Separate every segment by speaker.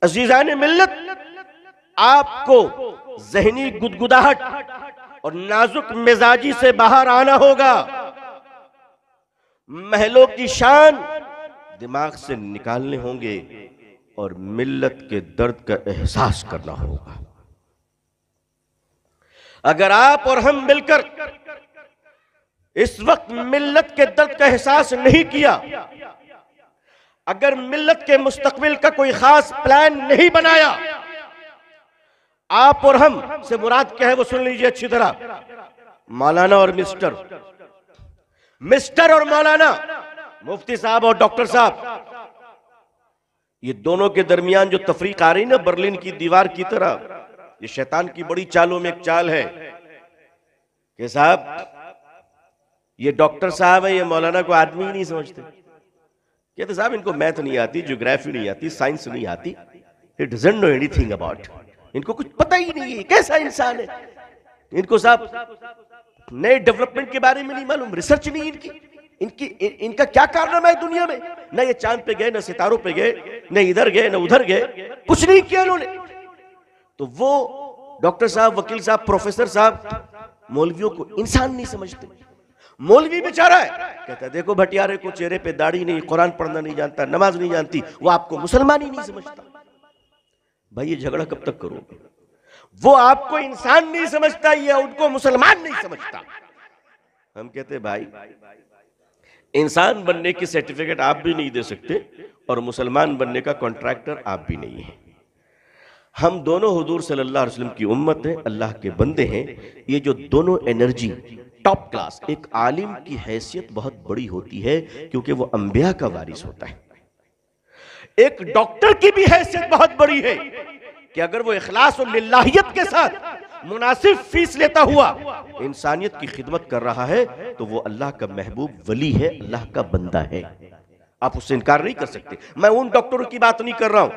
Speaker 1: अजीजान मिल्लत, आपको जहनी गुदगुदाहट और नाजुक मिजाजी से बाहर आना होगा। महलों की शान दिमाग से निकालने होंगे और मिल्लत के दर्द का एहसास करना होगा। अगर आप और हम मिलकर इस वक्त मिल्लत के दर्द का एहसास नहीं किया, अगर मिल्लत के मुस्तकबिल का कोई खास प्लान नहीं बनाया, आप और हम से मुराद क्या है वो सुन लीजिए अच्छी तरह। मौलाना और मिस्टर, मिस्टर और मौलाना, मुफ्ती साहब और डॉक्टर साहब, ये दोनों के दरमियान जो तफरीक आ रही ना बर्लिन की दीवार की तरह, ये शैतान की बड़ी चालों में एक चाल है कि साहब ये डॉक्टर साहब है, ये मौलाना को आदमी ही नहीं समझते। कहते साहब इनको मैथ नहीं आती, ज्योग्राफी नहीं आती, साइंस नहीं आती, he doesn't know anything about, इनको कुछ पता ही नहीं है कैसा इंसान है, इनको साहब नए डेवलपमेंट के बारे में नहीं मालूम, रिसर्च नहीं इनका क्या कारनामा है दुनिया में, ना ये चांद पे गए, ना सितारों पे गए, न इधर गए, न उधर गए, कुछ नहीं किया उन्होंने। तो वो डॉक्टर साहब, वकील साहब, प्रोफेसर साहब मौलवियों को इंसान नहीं समझते। मौलवी बेचारा है, कहता है देखो भटियारे को चेहरे पे दाढ़ी नहीं, कुरान पढ़ना नहीं जानता, नमाज नहीं जानती, वो आपको मुसलमान ही नहीं समझता। भाई ये झगड़ा कब तक करोगे? वो आपको इंसान नहीं समझता, ये उनको मुसलमान नहीं समझता। हम कहते भाई इंसान बनने की सर्टिफिकेट आप भी नहीं दे सकते और मुसलमान बनने का कॉन्ट्रैक्टर आप भी नहीं है। हम दोनों हुजूर सल्लल्लाहु अलैहि वसल्लम की उम्मत हैं, अल्लाह के बंदे हैं। ये जो दोनों एनर्जी टॉप क्लास, एक आलिम की हैसियत बहुत बड़ी होती है क्योंकि वो अंबिया का वारिस होता है। एक डॉक्टर की भी हैसियत बहुत बड़ी है कि अगर वो इखलास और लिल्लाहियत के साथ मुनासिब फीस लेता हुआ इंसानियत की खिदमत कर रहा है तो वो अल्लाह का महबूब वली है, अल्लाह का बंदा है। आप उससे इनकार नहीं कर सकते। मैं उन डॉक्टरों की बात नहीं कर रहा हूं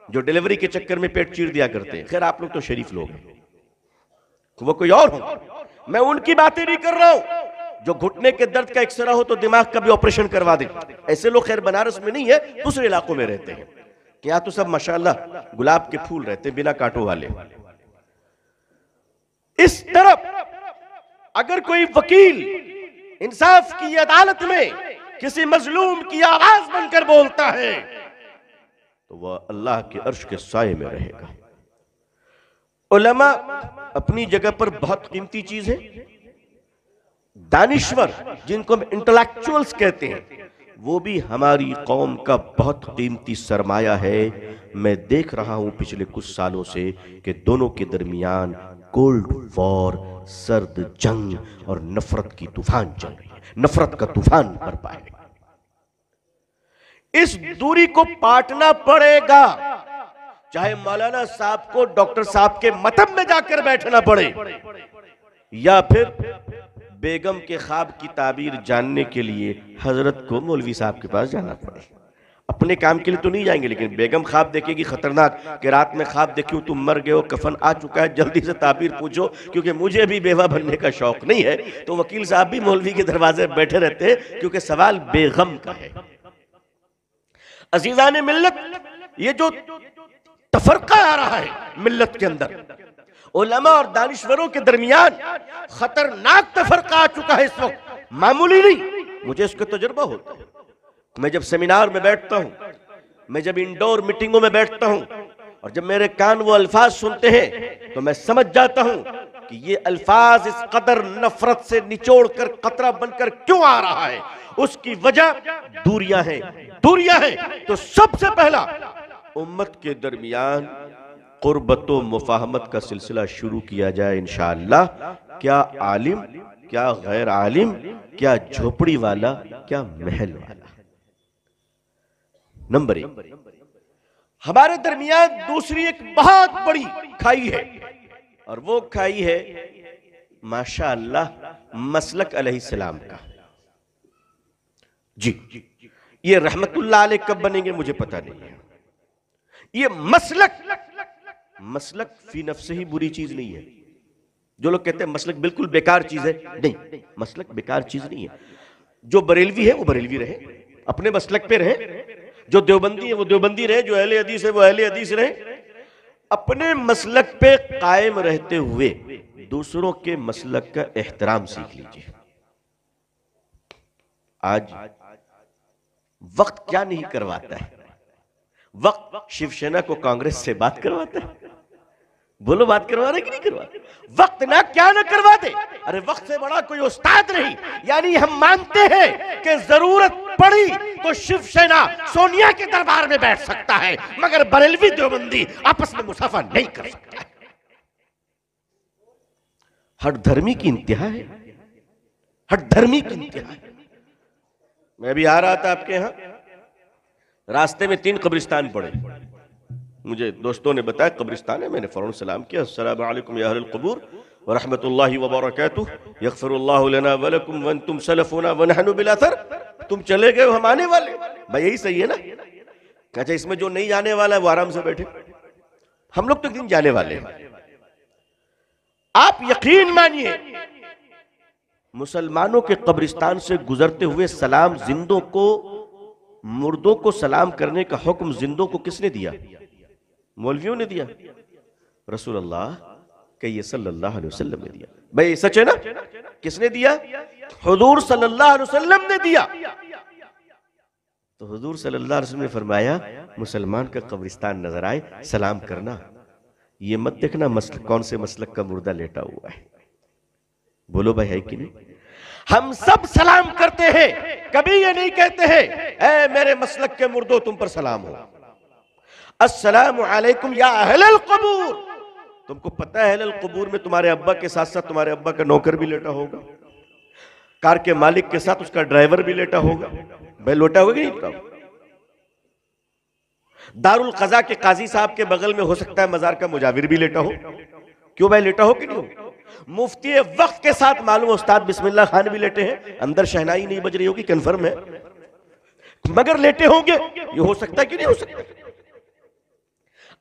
Speaker 1: जो डिलीवरी के चक्कर में पेट चीर दिया करते हैं, खैर आप लोग तो शरीफ लोग हैं, वो कोई और हो। मैं उनकी बातें नहीं कर रहा हूं जो घुटने के दर्द का एक्सरा हो तो दिमाग का भी ऑपरेशन करवा दे। ऐसे लोग खैर बनारस में नहीं है, दूसरे इलाकों में रहते हैं। क्या तो सब माशाअल्लाह गुलाब के फूल रहते बिना कांटों वाले। इस तरफ अगर कोई वकील इंसाफ की अदालत में किसी मजलूम की आवाज बनकर बोलता है तो वह अल्लाह के अर्श के साये में रहेगा। उलमा अपनी जगह पर बहुत कीमती चीज है। दानिश्वर जिनको हम इंटेलेक्चुअल्स कहते हैं वो भी हमारी कौम का बहुत कीमती सरमाया है। मैं देख रहा हूं पिछले कुछ सालों से कि दोनों के दरमियान कोल्ड वॉर, सर्द जंग और नफरत की तूफान चल रही है, नफरत का तूफान बरपा है। इस दूरी को पाटना पड़ेगा, चाहे मौलाना साहब को डॉक्टर साहब के मतब में जाकर बैठना पड़े या फिर बेगम के ख्वाब की ताबीर जानने के लिए हजरत को मौलवी साहब के पास जाना पड़े। अपने काम के लिए तो नहीं जाएंगे, लेकिन बेगम ख्वाब देखेगी खतरनाक कि रात में ख्वाब देखी हो तुम मर गए हो, कफन आ चुका है, जल्दी से ताबीर पूछो क्योंकि मुझे भी बेवा बनने का शौक नहीं है। तो वकील साहब भी मौलवी के दरवाजे पर बैठे रहते हैं क्योंकि सवाल बेगम का है। अजीजान मिल्लत, ये जो तफरका आ रहा है मिल्लत के अंदर, उलमा और दानिश्वरों के दरमियान खतरनाक तफरका आ चुका है इस वक्त, मामूली नहीं। मुझे इसका तजुर्बा होता है। मैं जब सेमिनार में बैठता हूं, मैं जब इंडोर मीटिंगों में बैठता हूं और जब मेरे कान वो अल्फाज सुनते हैं तो मैं समझ जाता हूं कि ये अल्फाज इस कदर नफरत से निचोड़ कर कतरा बनकर क्यों आ रहा है। उसकी वजह दूरियां हैं, दूरियां हैं। तो सबसे पहला उम्मत के दरमियान कुर्बत व मुफाहमत का सिलसिला शुरू किया जाए इंशाअल्लाह। क्या आलिम, क्या गैर आलिम, क्या झोपड़ी वाला, क्या महल वाला। नंबर एक, हमारे दरमियान दूसरी एक बहुत बड़ी खाई है और वो खाई है माशाअल्लाह मसलक अलैहिस्सलाम का। जी, ये रहमतुल्लाह अलैह कब बनेंगे मुझे पता नहीं है। ये मसलक फी नफ्से ही बुरी चीज नहीं है। जो लोग कहते हैं मसलक बिल्कुल बेकार चीज है, नहीं, मसलक बेकार चीज नहीं है। जो बरेलवी है वो बरेलवी रहे, अपने मसलक पे रहे। जो देवबंदी है वो देवबंदी रहे, जो अहले हदीस है वो अहले हदीस रहे। अपने मसलक पे कायम रहते हुए दूसरों के मसलक का एहतराम सीख लीजिए। आज वक्त क्या नहीं करवाता है, वक्त शिवसेना को कांग्रेस से बात करवाता है। बोलो, बात करवा रहे कि नहीं करवाते? वक्त ना क्या ना करवा दे, अरे वक्त से बड़ा कोई उस्ताद नहीं। यानी हम मानते हैं कि जरूरत पड़ी तो शिवसेना सोनिया के दरबार में बैठ सकता है, मगर बरेलवी देवबंदी आपस में मुसाफा नहीं कर सकता। हर धर्मी की इंतहा है, हर धर्मी की इंतहा है। मैं भी आ रहा था आपके यहां, रास्ते में 3 कब्रिस्तान पड़े। मुझे दोस्तों ने बताया कब्रिस्तान है, मैंने फौरन सलाम किया, अस्सलामु अलैकुम या अहलल क़ुबूर व रहमतुल्लाहि व बरकातुहू, यग़फ़िरुल्लाहु लना व लकुम व अंतुम सलफ़ुना व नहनु बिल अथर। तुम चले गए हो, हम आने वाले। भाई यही सही है ना? अच्छा, इसमें जो नहीं जाने वाला है वो आराम से बैठे, हम लोग तो एक दिन जाने वाले हैं। आप यकीन मानिए, मुसलमानों के कब्रिस्तान से गुजरते हुए सलाम जिंदों को, मुर्दों को सलाम करने का हुक्म जिंदों को किसने दिया? मौलवियों ने दिया, रसूलुल्लाह कहिए सल्लल्लाहु अलैहि वसल्लम ने दिया। भाई सच है ना? किसने दिया? हुजूर सल्लल्लाहु अलैहि वसल्लम ने दिया। तो हुजूर सल्लल्लाहु अलैहि वसल्लम ने फरमाया, मुसलमान का कब्रिस्तान नजर आए सलाम करना, ये मत देखना मसलक कौन से मसलक का मुर्दा लेटा हुआ है। बोलो भाई है कि नहीं? हम सब सलाम करते हैं, कभी ये नहीं कहते हैं ऐ मेरे मसलक के मुर्दों तुम पर सलाम हो। अस्सलामु अलैकुम या अहलल क़ुबूर। तुमको पता है अहलल क़ुबूर में तुम्हारे अब्बा के साथ साथ तुम्हारे अब्बा का नौकर भी लेटा होगा, कार के मालिक के साथ उसका ड्राइवर भी लेटा होगा। भाई लोटा होगा कि नहीं? दारुल क़ज़ा के काजी साहब के बगल में हो सकता है मजार का मुजाविर भी लेटा हो। क्यों भाई, लेटा हो कि नहीं हो? मुफ्ती वक्त के साथ मालूम उस्ताद बिस्मिल्लाह खान भी लेटे हैं, अंदर शहनाई नहीं बज रही होगी, कंफर्म है, मगर लेटे होंगे। ये हो सकता है कि नहीं हो सकता?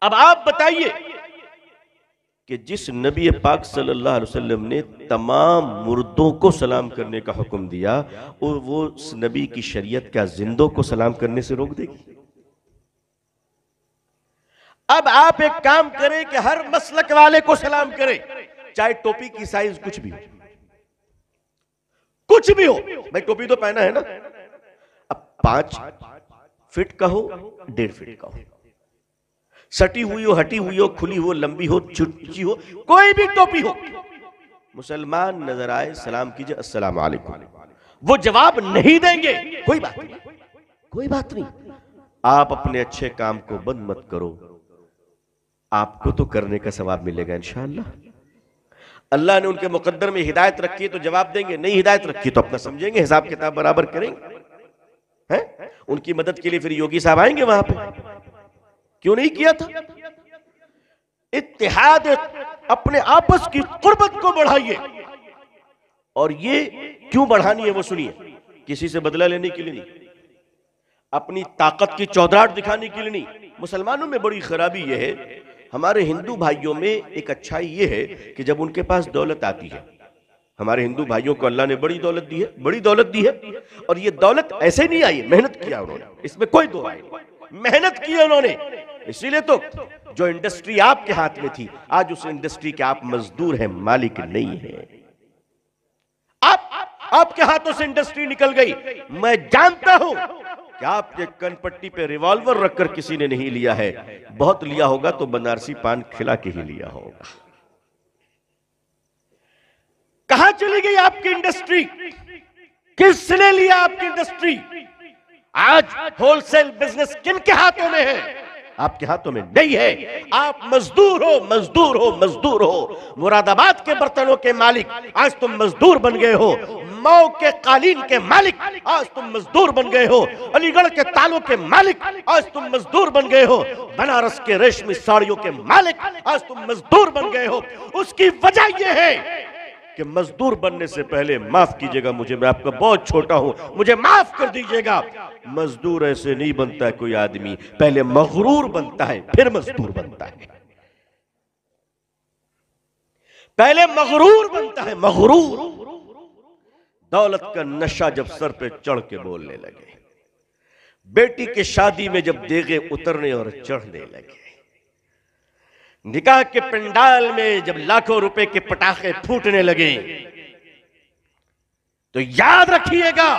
Speaker 1: अब आप बताइए कि जिस नबी पाक सल्लल्लाहु अलैहि वसल्लम ने तमाम मुर्दों को सलाम करने का हुक्म दिया, और वो उस नबी की शरीयत क्या जिंदों को सलाम करने से रोक देगी? अब आप एक काम करें कि हर मसलक वाले को सलाम करें, चाहे टोपी की साइज कुछ भी हो, कुछ भी हो। भाई टोपी तो पहना है ना, अब 5 फीट का हो, 1.5 फीट का हो, सटी हुई हो, हटी हुई हो, खुली हो, लंबी हो, छुट्टी हो, कोई भी टोपी हो, मुसलमान नजर आए सलाम कीजिए, अस्सलाम वालेकुम। वो जवाब नहीं देंगे, कोई बात नहीं, कोई बात नहीं। आप अपने अच्छे काम को बंद मत करो, आपको तो करने का सवाब मिलेगा इंशाअल्लाह। अल्लाह ने उनके मुकद्दर में हिदायत रखी है तो जवाब देंगे, नहीं हिदायत रखी तो अपना समझेंगे, हिसाब किताब बराबर करेंगे। हैं? उनकी मदद के लिए फिर योगी साहब आएंगे वहां पे, क्यों नहीं किया था? इत्तेहाद, अपने आपस की कुर्बत को बढ़ाइए। और ये क्यों बढ़ानी है वो सुनिए, किसी से बदला लेने के लिए नहीं, अपनी ताकत की चौधराहट दिखाने के लिए नहीं। मुसलमानों में बड़ी खराबी यह है, हमारे हिंदू भाइयों में एक अच्छाई ये है कि जब उनके पास दौलत आती है, हमारे हिंदू भाइयों को अल्लाह ने बड़ी दौलत दी है, बड़ी दौलत दी है, और ये दौलत ऐसे नहीं आई, मेहनत किया उन्होंने, इसमें कोई दो राय नहीं, मेहनत की उन्होंने। इसीलिए तो जो इंडस्ट्री आपके हाथ में थी, आज उस इंडस्ट्री के आप मजदूर हैं, मालिक नहीं है। आपके हाथों से इंडस्ट्री निकल गई। मैं जानता हूं कि आपके कनपट्टी पे रिवॉल्वर रखकर किसी ने नहीं लिया है, बहुत लिया होगा तो बनारसी पान खिला के ही लिया होगा। कहां चली गई आपकी इंडस्ट्री? किसने लिया आपकी इंडस्ट्री? आज होलसेल बिजनेस किनके हाथों में है? आपके हाथों में नहीं है। आप मजदूर हो, मजदूर हो, मजदूर हो। मुरादाबाद के बर्तनों के मालिक, आज तुम मजदूर बन गए हो। मऊ के कालीन के मालिक, आज तुम मजदूर बन गए हो। अलीगढ़ के तालों के मालिक, आज तुम मजदूर बन गए हो। बनारस के रेशमी साड़ियों के मालिक, आज तुम मजदूर बन गए हो। उसकी वजह यह है कि मजदूर बनने से पहले, माफ कीजिएगा मुझे, मैं आपका बहुत छोटा हूं, मुझे माफ कर दीजिएगा, मजदूर ऐसे नहीं बनता है कोई आदमी, पहले मगरूर बनता है फिर मजदूर बनता है। पहले मगरूर बनता है, मगरूर। दौलत का नशा जब सर पे चढ़ के बोलने लगे, बेटी की शादी में जब देगे उतरने और चढ़ने लगे, निकाह के पंडाल में जब लाखों रुपए के पटाखे फूटने लगे, तो याद रखिएगा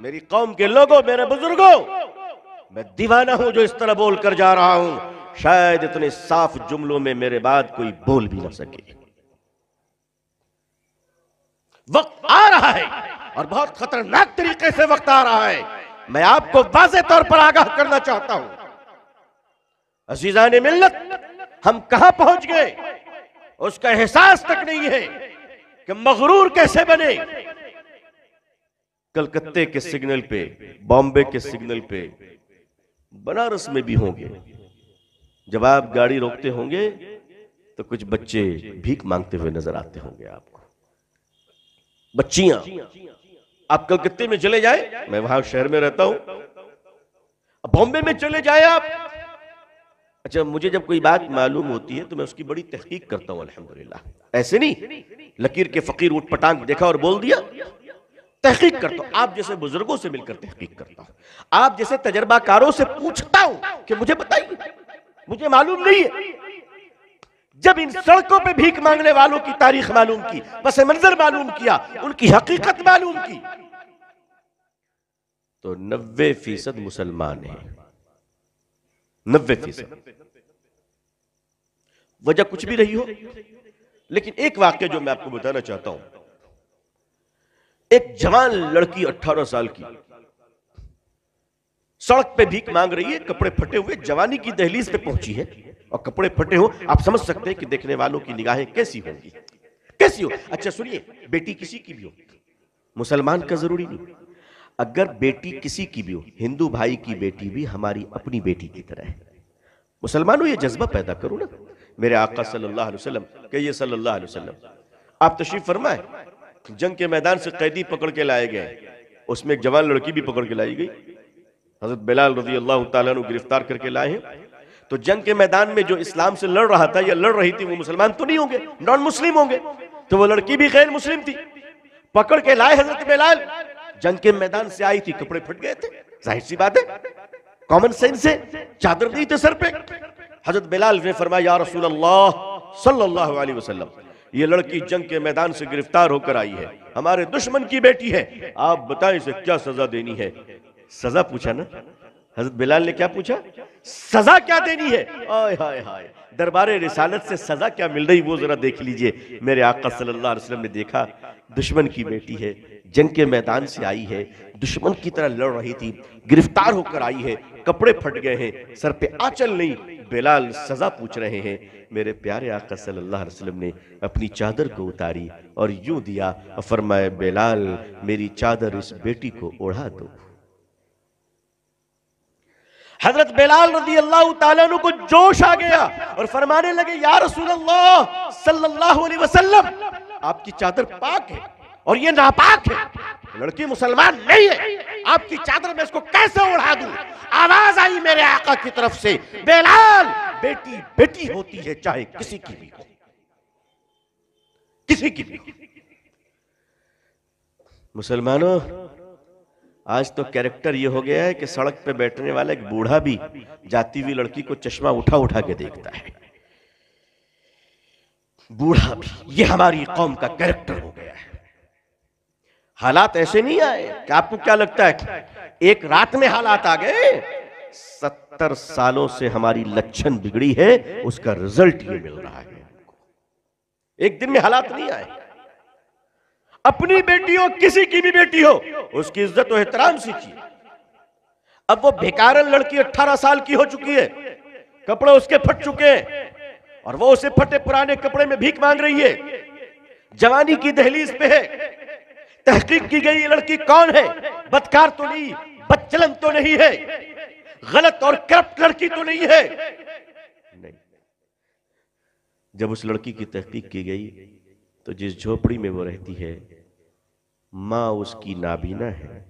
Speaker 1: मेरी कौम के लोगों, मेरे बुजुर्गों, मैं दीवाना हूं जो इस तरह बोल कर जा रहा हूं। शायद इतने साफ जुमलों में मेरे बाद कोई बोल भी ना सके। वक्त आ रहा है और बहुत खतरनाक तरीके से वक्त आ रहा है। मैं आपको वाज़ेह तौर पर आगाह करना चाहता हूं, अज़ीज़ाने मिल्लत, हम कहां पहुंच गए उसका एहसास तक नहीं है कि मगरूर कैसे बने। कलकत्ते के सिग्नल पे, बॉम्बे के सिग्नल पे, बनारस में भी होंगे, जब आप गाड़ी रोकते होंगे तो कुछ बच्चे भीख मांगते हुए नजर आते होंगे आपको, बच्चियां। आप कलकत्ते में चले जाए, मैं वहां शहर में रहता हूं, बॉम्बे में चले जाए आप, अच्छा मुझे जब कोई बात मालूम होती है तो मैं उसकी बड़ी तहकीक करता हूं, अल्हम्दुलिल्लाह। ऐसे नहीं लकीर के फकीर उठ पटांग देखा और बोल दिया, तहकीक करता हूं, आप जैसे बुजुर्गों से मिलकर तहकीक करता हूं, आप जैसे तजर्बाकारों से पूछता हूं कि मुझे बताइए, मुझे मालूम नहीं है। जब इन सड़कों पे भीख मांगने वालों की तारीख मालूम की, पस मंजर मालूम किया, उनकी हकीकत मालूम की, तो 90% मुसलमान हैं, 90%। वजह कुछ भी रही हो, लेकिन एक वाक्य जो मैं आपको बताना चाहता हूं, एक जवान लड़की 18 साल की सड़क पे भीख मांग रही है, कपड़े फटे हुए, जवानी की दहलीज पे पहुंची है और कपड़े फटे हो, आप समझ सकते हैं कि देखने वालों की निगाहें कैसी होंगी, कैसी हो। अच्छा सुनिए, बेटी किसी की भी हो, मुसलमान का जरूरी नहीं, अगर बेटी किसी की भी हो, हिंदू भाई की बेटी भी हमारी अपनी बेटी की तरह है। मुसलमानों ये जज्बा पैदा करो ना। मेरे आका सल्लल्लाहु अलैहि वसल्लम, कहिए सल्लल्लाहु अलैहि वसल्लम, आप तशरीफ फरमाए, जंग के मैदान से कैदी पकड़ के लाए गए, उसमें एक जवान लड़की भी पकड़ के लाई गई, हजरत बिलाल रज़ी अल्लाह तआला अन्हु गिरफ्तार करके लाए हैं। तो जंग के मैदान में जो इस्लाम से लड़ रहा था या लड़ रही थी, वो मुसलमान तो नहीं होंगे, नॉन मुस्लिम होंगे, तो वो लड़की भी गैर मुस्लिम थी, पकड़ के लाए हजरत बिलाल। जंग के मैदान से आई थी, कपड़े फट गए थे, जाहिर सी बात है, कॉमन सेंस से, चादर नहीं थे सर पे। हजरत बिलाल ने फरमाया, या रसूल अल्लाह सल्लल्लाहु अलैहि वसल्लम, ये लड़की जंग के मैदान से गिरफ्तार होकर आई है, हमारे दुश्मन की बेटी है, आप बताएं इसे क्या सजा देनी है। सजा पूछा ना हजरत बिलाल ने, क्या पूछा, सजा क्या देनी है। आय हाय हाय, दरबारे रिसालत से सजा क्या मिल रही वो जरा देख लीजिए। मेरे आका सल्लल्लाहु अलैहि वसल्लम ने देखा, दुश्मन की बेटी है, जंग के मैदान से आई है, दुश्मन की तरह लड़ रही थी, गिरफ्तार होकर आई है, कपड़े फट गए हैं, सर पे आंचल नहीं, बिलाल सजा पूछ रहे हैं। मेरे प्यारे आका सल्लल्लाहु अलैहि वसल्लम ने अपनी चादर को उतारी और यूं दिया और फरमाया, बिलाल मेरी चादर इस बेटी को ओढ़ा दो। हजरत बिलाल रज़ी अल्लाह तआला अन्हु को जोश आ गया और फरमाने लगे, या रसूल अल्लाह सल्लल्लाहु अलैहि वसल्लम, आपकी चादर पाक है और ये नापाक है, लड़की मुसलमान नहीं है, आपकी चादर में इसको कैसे उड़ा दूं। आवाज आई मेरे आका की तरफ से, बिलाल बेटी बेटी होती है, चाहे किसी की भी हो, किसी की भी। मुसलमानों, आज तो कैरेक्टर ये हो गया है कि सड़क पे बैठने वाला एक बूढ़ा भी जाती हुई लड़की को चश्मा उठा उठा के देखता है, बूढ़ा भी। ये हमारी कौम का कैरेक्टर हो गया है। हालात ऐसे नहीं आए कि आपको क्या लगता है एक रात में हालात आ गए, 70 सालों से हमारी लक्षण बिगड़ी है, उसका रिजल्ट ये मिल रहा है। एक दिन में हालात नहीं आए। अपनी बेटी हो, किसी की भी बेटी हो, उसकी इज्जत और एहतराम सीखिए। अब वो भिखारन लड़की 18 साल की हो चुकी है, कपड़े उसके फट चुके हैं और वो उसे फटे पुराने कपड़े में भीख मांग रही है, जवानी की दहलीज पे है। तहकीक की गई ये लड़की कौन है, बदकार तो नहीं, बदचलन तो नहीं है, गलत और करप्ट लड़की तो नहीं है। नहीं, जब उस लड़की की तहकीक की गई तो जिस झोपड़ी में वो रहती है, माँ उसकी नाबीना है,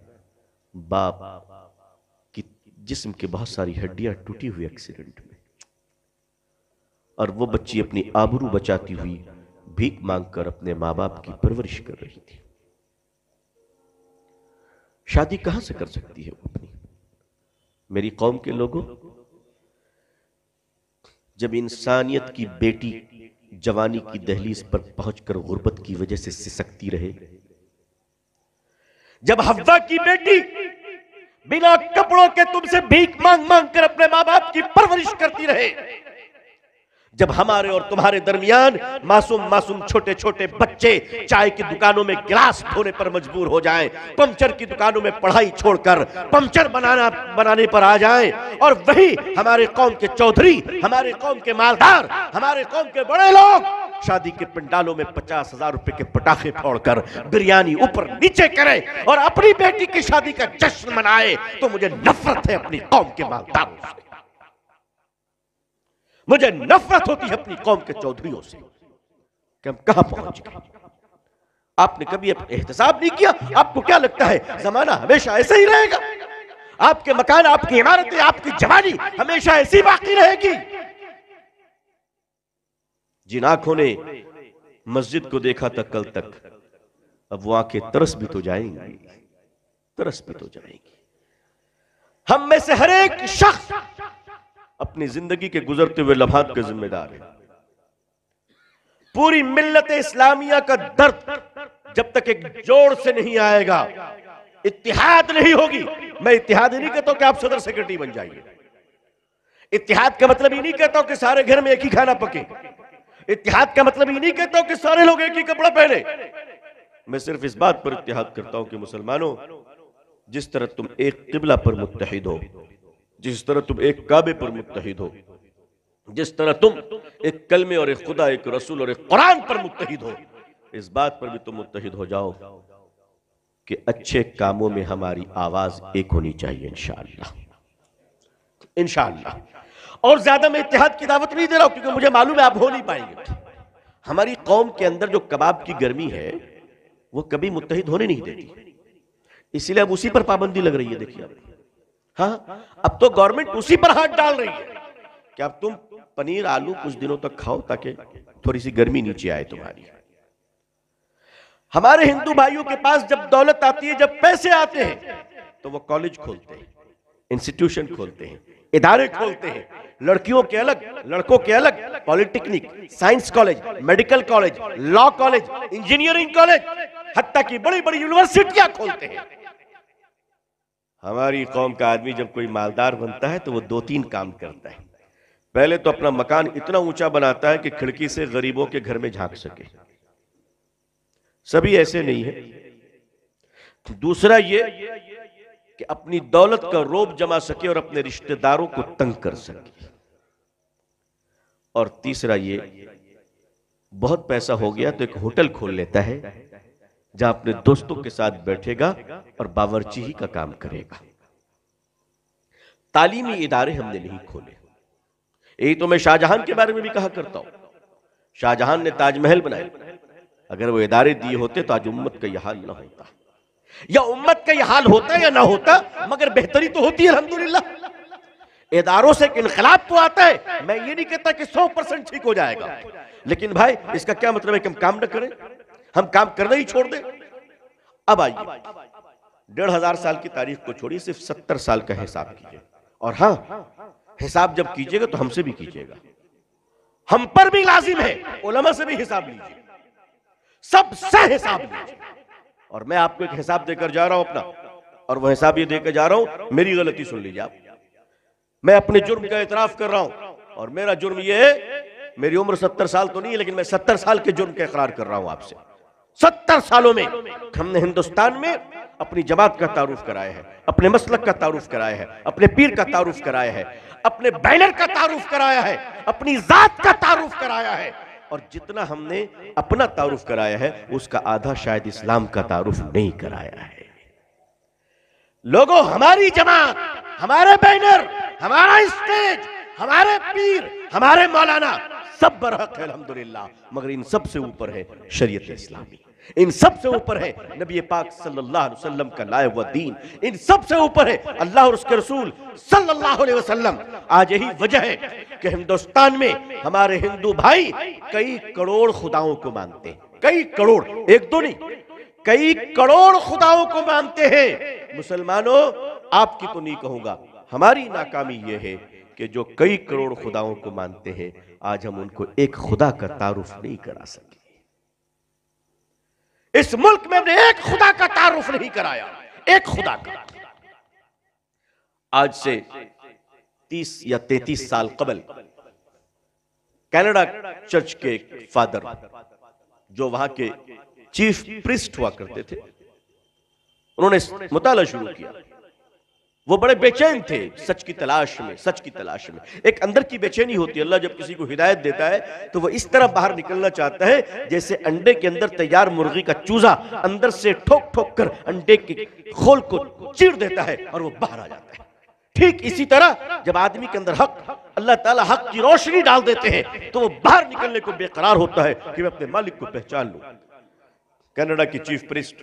Speaker 1: बाप की जिस्म के बहुत सारी हड्डियां टूटी हुई एक्सीडेंट में, और वो बच्ची अपनी आबरू बचाती हुई भीख मांगकर अपने माँ बाप की परवरिश कर रही थी। शादी कहां से कर सकती है वो अपनी? मेरी कौम के लोगों, जब इंसानियत की बेटी जवानी की दहलीज पर पहुंचकर गुर्बत की वजह से सिसकती रहे, जब हव्वा की बेटी बिना कपड़ों के तुमसे भीख मांग मांग कर अपने मां बाप की परवरिश करती रहे, जब हमारे और तुम्हारे दरमियान मासूम मासूम छोटे छोटे बच्चे चाय की दुकानों में गिलास धोने पर मजबूर हो जाएं, पंचर की दुकानों में पढ़ाई छोड़कर पंचर बनाने पर आ जाएं, और वही हमारे कौम के चौधरी, हमारे कौम के मालदार, हमारे कौम के बड़े लोग शादी के पंडालों में 50,000 रुपए के पटाखे फोड़कर बिरयानी ऊपर नीचे करें और अपनी बेटी की शादी का जश्न मनाए, तो मुझे नफरत है अपनी कौम के मालदारों से, मुझे नफरत होती है अपनी कौम के चौधरियों से कि हम कहां पहुंच गए। आपने कभी एहतसाब नहीं किया? आपको क्या लगता है जमाना हमेशा ऐसा ही रहेगा? आपके मकान, आपकी इमारतें, आपकी जवानी हमेशा ऐसी बाकी रहेगी? जिन आंखों ने मस्जिद को देखा था कल तक, अब वो आंखें तरस भी तो जाएंगी, तरस भी तो जाएंगी। हम में से हर एक शख्स अपनी जिंदगी के गुजरते हुए लम्हात का जिम्मेदार है। पूरी मिल्लत इस्लामिया का दर्द जब तक एक जोड़ से नहीं आएगा, इत्तिहाद नहीं होगी। मैं इत्तिहाद नहीं कहता हूं कि आप सदर सेक्रेटरी बन जाइए, इत्तिहाद का मतलब ये नहीं कहता हूं कि सारे घर में एक ही खाना पके, इत्तिहाद का मतलब ये नहीं कहता हूं कि सारे लोग एक ही कपड़ा पहने। मैं सिर्फ इस बात पर इत्तिहाद करता हूं कि मुसलमानों, जिस तरह तुम एक किबला पर मुत्तहिद हो, जिस तरह तुम एक काबे पर मुत्तहिद हो, जिस तरह तुम एक कलमे और एक खुदा, एक रसूल और एक कुरान पर मुत्तहिद हो, इस बात पर भी तुम मुत्तहिद हो जाओ कि अच्छे कामों में हमारी आवाज एक होनी चाहिए, इंशाअल्लाह, इंशाअल्लाह। और ज्यादा मैं इत्तेहाद की दावत नहीं दे रहा हूं, क्योंकि मुझे मालूम है आप हो नहीं पाएंगे। हमारी कौम के अंदर जो कबाब की गर्मी है वो कभी मुत्तहिद होने नहीं देती, इसीलिए अब उसी पर पाबंदी लग रही है। देखिए आप, हाँ, अब तो गवर्नमेंट उसी पर हाथ डाल रही है कि अब तुम पनीर आलू कुछ दिनों तक खाओ ताकि थोड़ी सी गर्मी नीचे आए तुम्हारी। हमारे हिंदू भाइयों के पास जब दौलत आती है, जब पैसे आते हैं, तो वो कॉलेज खोलते हैं, इंस्टीट्यूशन खोलते हैं, इदारे खोलते हैं, लड़कियों के अलग, लड़कों के अलग, polytechnic, science college, medical college, law college, engineering college, हत्ता की बड़ी बड़ी यूनिवर्सिटियां खोलते हैं। हमारी कौम का आदमी जब कोई मालदार बनता है तो वो 2-3 काम करता है। पहले तो अपना मकान इतना ऊंचा बनाता है कि खिड़की से गरीबों के घर में झांक सके, सभी ऐसे नहीं है। दूसरा ये कि अपनी दौलत का रोब जमा सके और अपने रिश्तेदारों को तंग कर सके। और तीसरा ये, बहुत पैसा हो गया तो एक होटल खोल लेता है जहां अपने दोस्तों के साथ बैठेगा और बावर्ची ही का काम करेगा। तालीमी इदारे हमने नहीं खोले। यही तो मैं शाहजहां के बारे में भी कहा करता हूं। शाहजहां ने ताजमहल बनाए, अगर वो इदारे दिए होते तो आज उम्मत का यह हाल ना होता, या उम्मत का यह हाल होता या ना होता, मगर बेहतरी तो होती है अल्हम्दुलिल्लाह। इदारों से एक इनकलाब तो आता है। मैं ये नहीं कहता कि 100% ठीक हो जाएगा, लेकिन भाई इसका क्या मतलब है कि हम काम न करें, हम काम करना ही छोड़ दें। अब आइए 1500 साल की तारीख को छोड़िए, सिर्फ 70 साल का हिसाब कीजिए। और हाँ, हिसाब जब कीजिएगा तो हमसे भी कीजिएगा, हम पर भी लाजिम है, उलमा से भी हिसाब लीजिए, सबसे हिसाब लीजिए। और मैं आपको एक हिसाब देकर जा रहा हूं अपना, और वह हिसाब ये देकर जा रहा हूं, मेरी गलती सुन लीजिए आप। मैं अपने जुर्म का इतराफ कर रहा हूं, और मेरा जुर्म ये है, मेरी उम्र 70 साल तो नहीं है, लेकिन मैं 70 साल के जुर्म का इकरार कर रहा हूं आपसे। 70 सालों में हमने हिंदुस्तान में अपनी जमात का तारुफ कराया है, अपने मसलक का तारुफ कराया है, अपने पीर का तारुफ कराया है, अपने बैनर का तारुफ कराया है, अपनी जात का तारुफ कराया है। और जितना हमने अपना तारुफ कराया है उसका आधा शायद इस्लाम का तारुफ नहीं कराया है। लोगों, हमारी जमात, हमारे बैनर, हमारा स्टेज, हमारे पीर, हमारे मौलाना सब बरहक है अल्हम्दुलिल्लाह, मगर इन सब से ऊपर है शरीयत इस्लामी, इन सब से ऊपर है नबी पाक सल्लल्लाहु अलैहि वसल्लम का लाया हुआ दीन, इन सब से ऊपर है अल्लाह और उसके रसूल सल्लल्लाहु अलैहि वसल्लम। आज यही वजह है कि हिंदुस्तान में हमारे हिंदू भाई कई करोड़ खुदाओं को मानते हैं, कई करोड़, एक दो नहीं, कई करोड़ खुदाओं को मानते हैं। मुसलमानों, आपकी तो नहीं कहूंगा, हमारी नाकामी यह है कि जो कई करोड़ खुदाओं को मानते हैं, आज हम उनको एक खुदा का तारुफ नहीं करा सके। इस मुल्क में हमने एक खुदा का तारुफ नहीं कराया, एक खुदा का। आज से 30 या 33 साल कबल कनाडा चर्च के फादर, जो वहां के चीफ प्रीस्ट हुआ करते थे, उन्होंने मुताला शुरू किया। वो बड़े बेचैन थे सच की तलाश में, सच की तलाश में। एक अंदर की बेचैनी होती है। अल्लाह जब किसी को हिदायत देता है तो वो इस तरह बाहर निकलना चाहता है जैसे अंडे के अंदर तैयार मुर्गी का चूजा अंदर से ठोक ठोक कर अंडे के खोल को चीर देता है और वो बाहर आ जाता है। ठीक इसी तरह जब आदमी के अंदर हक, अल्लाह ताला हक की रोशनी डाल देते हैं तो वो बाहर निकलने को बेकरार होता है कि मैं अपने मालिक को पहचान लूं। कनाडा की चीफ प्रीस्ट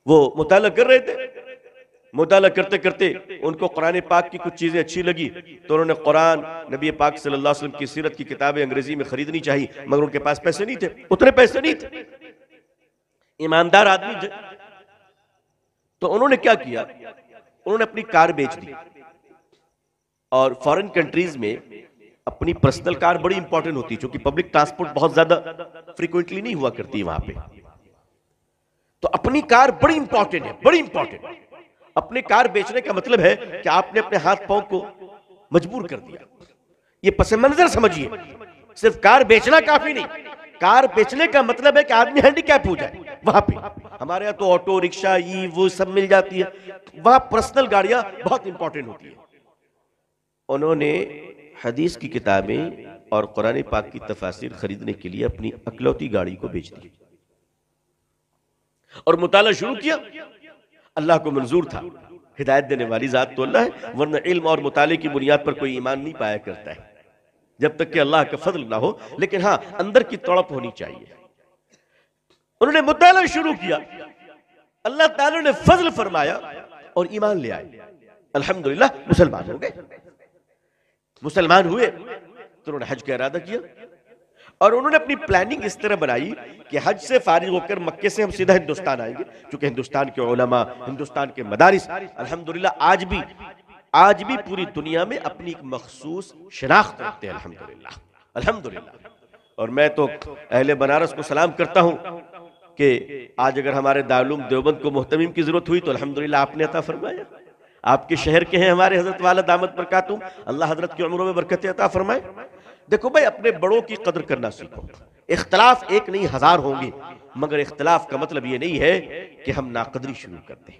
Speaker 1: वो मुताला कर रहे थे। मुताला करते करते उनको कुरान पाक की कुछ चीजें अच्छी लगी तो उन्होंने कुरान, नबी पाक सल्लल्लाहु अलैहि वसल्लम की सीरत की किताबें अंग्रेजी में खरीदनी चाहिए, मगर उनके पास पैसे नहीं थे, उतने पैसे नहीं थे। ईमानदार आदमी थे तो उन्होंने क्या किया, उन्होंने अपनी कार बेच दी। और फॉरेन कंट्रीज में अपनी पर्सनल कार बड़ी इंपॉर्टेंट होती है, क्योंकि पब्लिक ट्रांसपोर्ट बहुत ज्यादा फ्रीक्वेंटली नहीं हुआ करती वहां पे। तो अपनी कार बड़ी इंपॉर्टेंट है, बड़ी इंपॉर्टेंट। अपनी कार बेचने का मतलब है कि आपने अपने हाथ पांव को मजबूर कर दिया। ये पस मंजर समझिए, सिर्फ कार बेचना काफी नहीं। कार बेचने का मतलब है कि आदमी हैंडीकैप हो जाए। वहां पे हमारे यहाँ तो ऑटो रिक्शा ये वो सब मिल जाती है, वहां पर्सनल गाड़ियां बहुत इंपॉर्टेंट होती है। उन्होंने हदीस की किताबें और कुरान पाक की तफासिर खरीदने के लिए अपनी अकलौती गाड़ी को बेच दी और मुताला शुरू किया। अल्लाह को मंजूर था, हिदायत देने वाली जात तो अल्लाह है, वरना इल्म और मुताले की बुनियाद पर कोई ईमान नहीं पाया करता है जब तक कि अल्लाह का फजल ना हो। लेकिन हाँ, अंदर की तड़प होनी चाहिए। उन्होंने मुताला शुरू किया, अल्लाह ताला ने फजल फरमाया और ईमान ले आए। अल्हम्दुलिल्लाह मुसलमान हो गए। मुसलमान हुए तो उन्होंने हज का इरादा किया और उन्होंने अपनी प्लानिंग इस तरह बनाई कि हज से फारिग होकर मक्के से हम सीधा हिंदुस्तान आएंगे, क्योंकि हिंदुस्तान के उलमा, हिंदुस्तान के मदारिस अल्हम्दुलिल्लाह आज भी पूरी दुनिया में अपनी एक मखसूस शनाख्त रखते हैं। अल्हम्दुलिल्लाह, अल्हम्दुलिल्लाह। और मैं तो अहले बनारस को सलाम करता हूं कि आज अगर हमारे दारुल देवबंद को मुहतमिम की जरूरत हुई तो अल्हम्दुलिल्लाह आपने अता फरमाया। आपके शहर के हैं हमारे हजरत वाला दामद बरकातुहू, अल्लाह हजरत की उम्रों में बरकत अता फरमाए। देखो भाई, अपने बड़ों की कदर करना सीखो। इख्तलाफ एक नहीं हजार होंगे, मगर इख्तलाफ का मतलब ये नहीं है कि हम नाकदरी शुरू कर दें।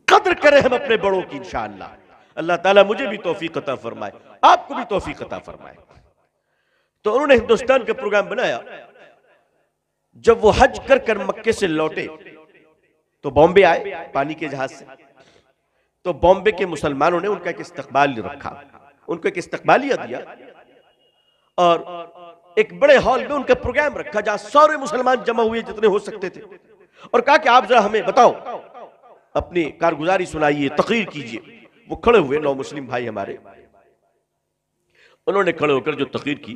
Speaker 1: कदर करें हम अपने बड़ों की इंशाअल्लाह। अल्लाह ताला मुझे भी तौफीक अता फरमाए, आपको भी तौफीक अता फरमाए। तो उन्होंने हिंदुस्तान का प्रोग्राम बनाया। जब वो हज कर मक्के से लौटे तो बॉम्बे आए पानी के जहाज से। तो बॉम्बे के मुसलमानों ने उनका एक इस्तकबाल रखा, उनको एक इस्तकबालिया दिया और एक बड़े हॉल में उनका प्रोग्राम रखा जहां सारे मुसलमान जमा हुए जितने हो सकते थे, और कहा कि आप जरा हमें बताओ, अपनी कारगुजारी सुनाइए, तकरीर कीजिए। वो खड़े हुए, 9 मुस्लिम भाई हमारे, उन्होंने खड़े होकर जो तकरीर की,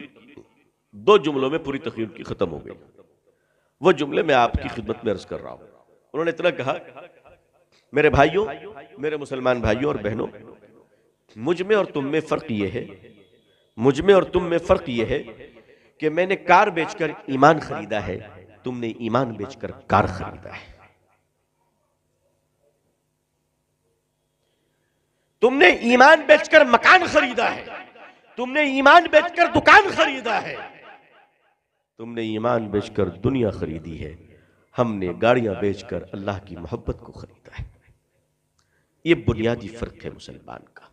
Speaker 1: 2 जुमलों में पूरी तकरीर की खत्म हो गई। वो जुमले मैं आपकी खिदमत में अर्ज कर रहा हूं। उन्होंने इतना कहा, मेरे भाइयों, मेरे मुसलमान भाइयों और बहनों, मुझ में और तुम में फर्क यह है, मुझ में और तुम में फर्क यह है कि मैंने कार बेचकर ईमान खरीदा है, तुमने ईमान बेचकर कार खरीदा है। तुमने ईमान बेचकर मकान खरीदा है, तुमने ईमान बेचकर दुकान खरीदा है, तुमने ईमान बेचकर दुनिया खरीदी है, हमने गाड़ियां बेचकर अल्लाह की मोहब्बत को खरीदा है। ये बुनियादी फर्क है मुसलमान का।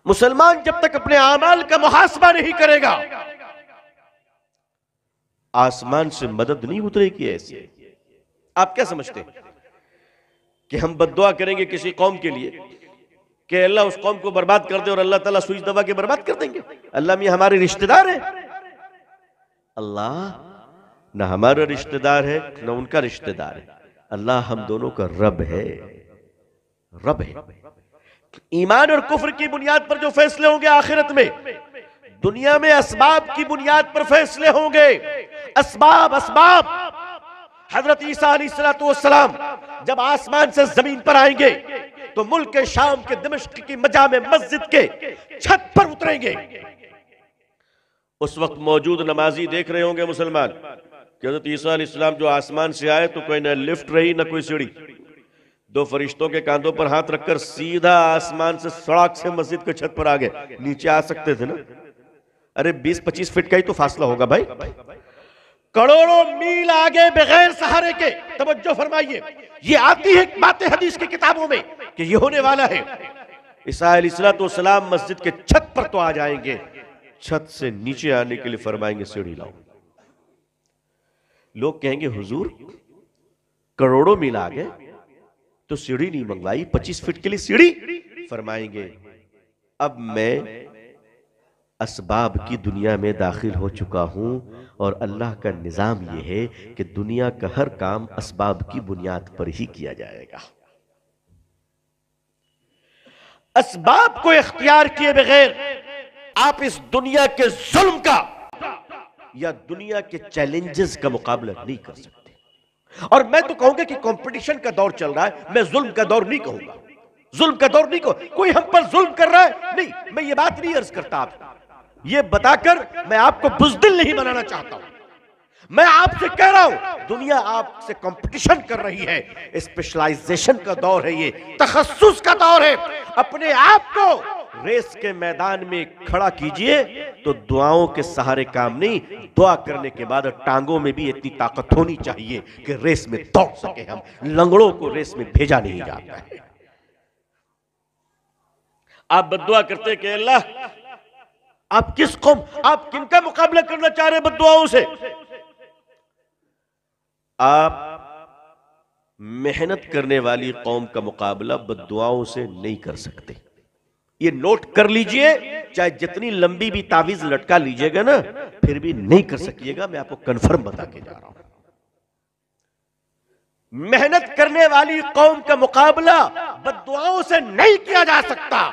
Speaker 1: मुसलमान जब तक अपने आमाल का मुहासबा नहीं करेगा, आसमान से मदद नहीं उतरेगी। ऐसे आप क्या समझते हैं कि हम बद्दुआ करेंगे किसी कौम के लिए कि अल्लाह उस कौम को बर्बाद कर दे और अल्लाह ताला सुई दबा के बर्बाद कर देंगे? अल्लाह में हमारे रिश्तेदार है। अल्लाह न हमारा रिश्तेदार है न उनका रिश्तेदार है। अल्लाह हम दोनों का रब है, रब है। ईमान और कुफ्र की बुनियाद पर जो फैसले होंगे आखिरत में, दुनिया में असबाब की बुनियाद पर फैसले होंगे। असबाब असबाब हजरत ईसा अलैहिस्सलाम जब आसमान से जमीन पर आएंगे तो मुल्क के शाम के दमिश्क की मजामे मस्जिद के छत पर उतरेंगे। उस वक्त मौजूद नमाजी देख रहे होंगे मुसलमान कि हजरत ईसा अलैहिस्सलाम जो आसमान से आए तो कोई न लिफ्ट रही न कोई सीढ़ी, दो फरिश्तों के कांधों पर हाथ रखकर सीधा आसमान से सड़क से मस्जिद के छत पर आ गए। नीचे आ सकते थे ना, अरे 20-25 फीट का ही तो फासला होगा भाई। करोड़ों मील आगे बगैर सहारे के, तवज्जो फरमाइए, ये आती है बातें हदीस की किताबों में कि ये होने वाला है। ईसा अलैहिस्सलाम मस्जिद के छत पर तो आ जाएंगे, छत से नीचे आने के लिए फरमाएंगे सीढ़ी लाओ। लोग कहेंगे हुजूर करोड़ों मील आ गए तो सीढ़ी नहीं मंगवाई, 25 फीट के लिए सीढ़ी। फरमाएंगे अब मैं असबाब की दुनिया में दाखिल हो चुका हूं और अल्लाह का निजाम यह है कि दुनिया का हर काम असबाब की बुनियाद पर ही किया जाएगा। असबाब को इख्तियार किए बगैर आप इस दुनिया के जुल्म का या दुनिया के चैलेंजेस का मुकाबला नहीं कर सकते। और मैं तो कहूंगा कि कंपटीशन का दौर चल रहा है, मैं जुल्म का दौर नहीं कहूंगा। जुल्म का दौर नहीं कहूं, कोई हम पर जुल्म कर रहा है नहीं, मैं ये बात नहीं अर्ज करता। आप ये बताकर मैं आपको बुज़दिल नहीं बनाना चाहता हूं। मैं आपसे कह रहा हूं दुनिया आपसे कंपटीशन कर रही है, स्पेशलाइजेशन का दौर है, ये तखस्सुस का दौर है। अपने आप को रेस के मैदान में खड़ा कीजिए तो दुआओं के सहारे काम नहीं, दुआ करने के बाद टांगों में भी इतनी ताकत होनी चाहिए कि रेस में दौड़ सके हम। लंगड़ों को रेस में भेजा नहीं जाता है। आप बद्दुआ करते कि अल्लाह आप किस कौम, आप किनका मुकाबला करना चाह रहे बद्दुआओं से? आप मेहनत करने वाली कौम का मुकाबला बद्दुआओं से नहीं कर सकते। ये नोट कर लीजिए, चाहे जितनी लंबी भी तावीज लटका लीजिएगा ना, फिर भी नहीं कर सकिएगा। मैं आपको कंफर्म बता के जा रहा हूं, मेहनत करने वाली कौम का मुकाबला बद्दुआओं से नहीं किया जा सकता।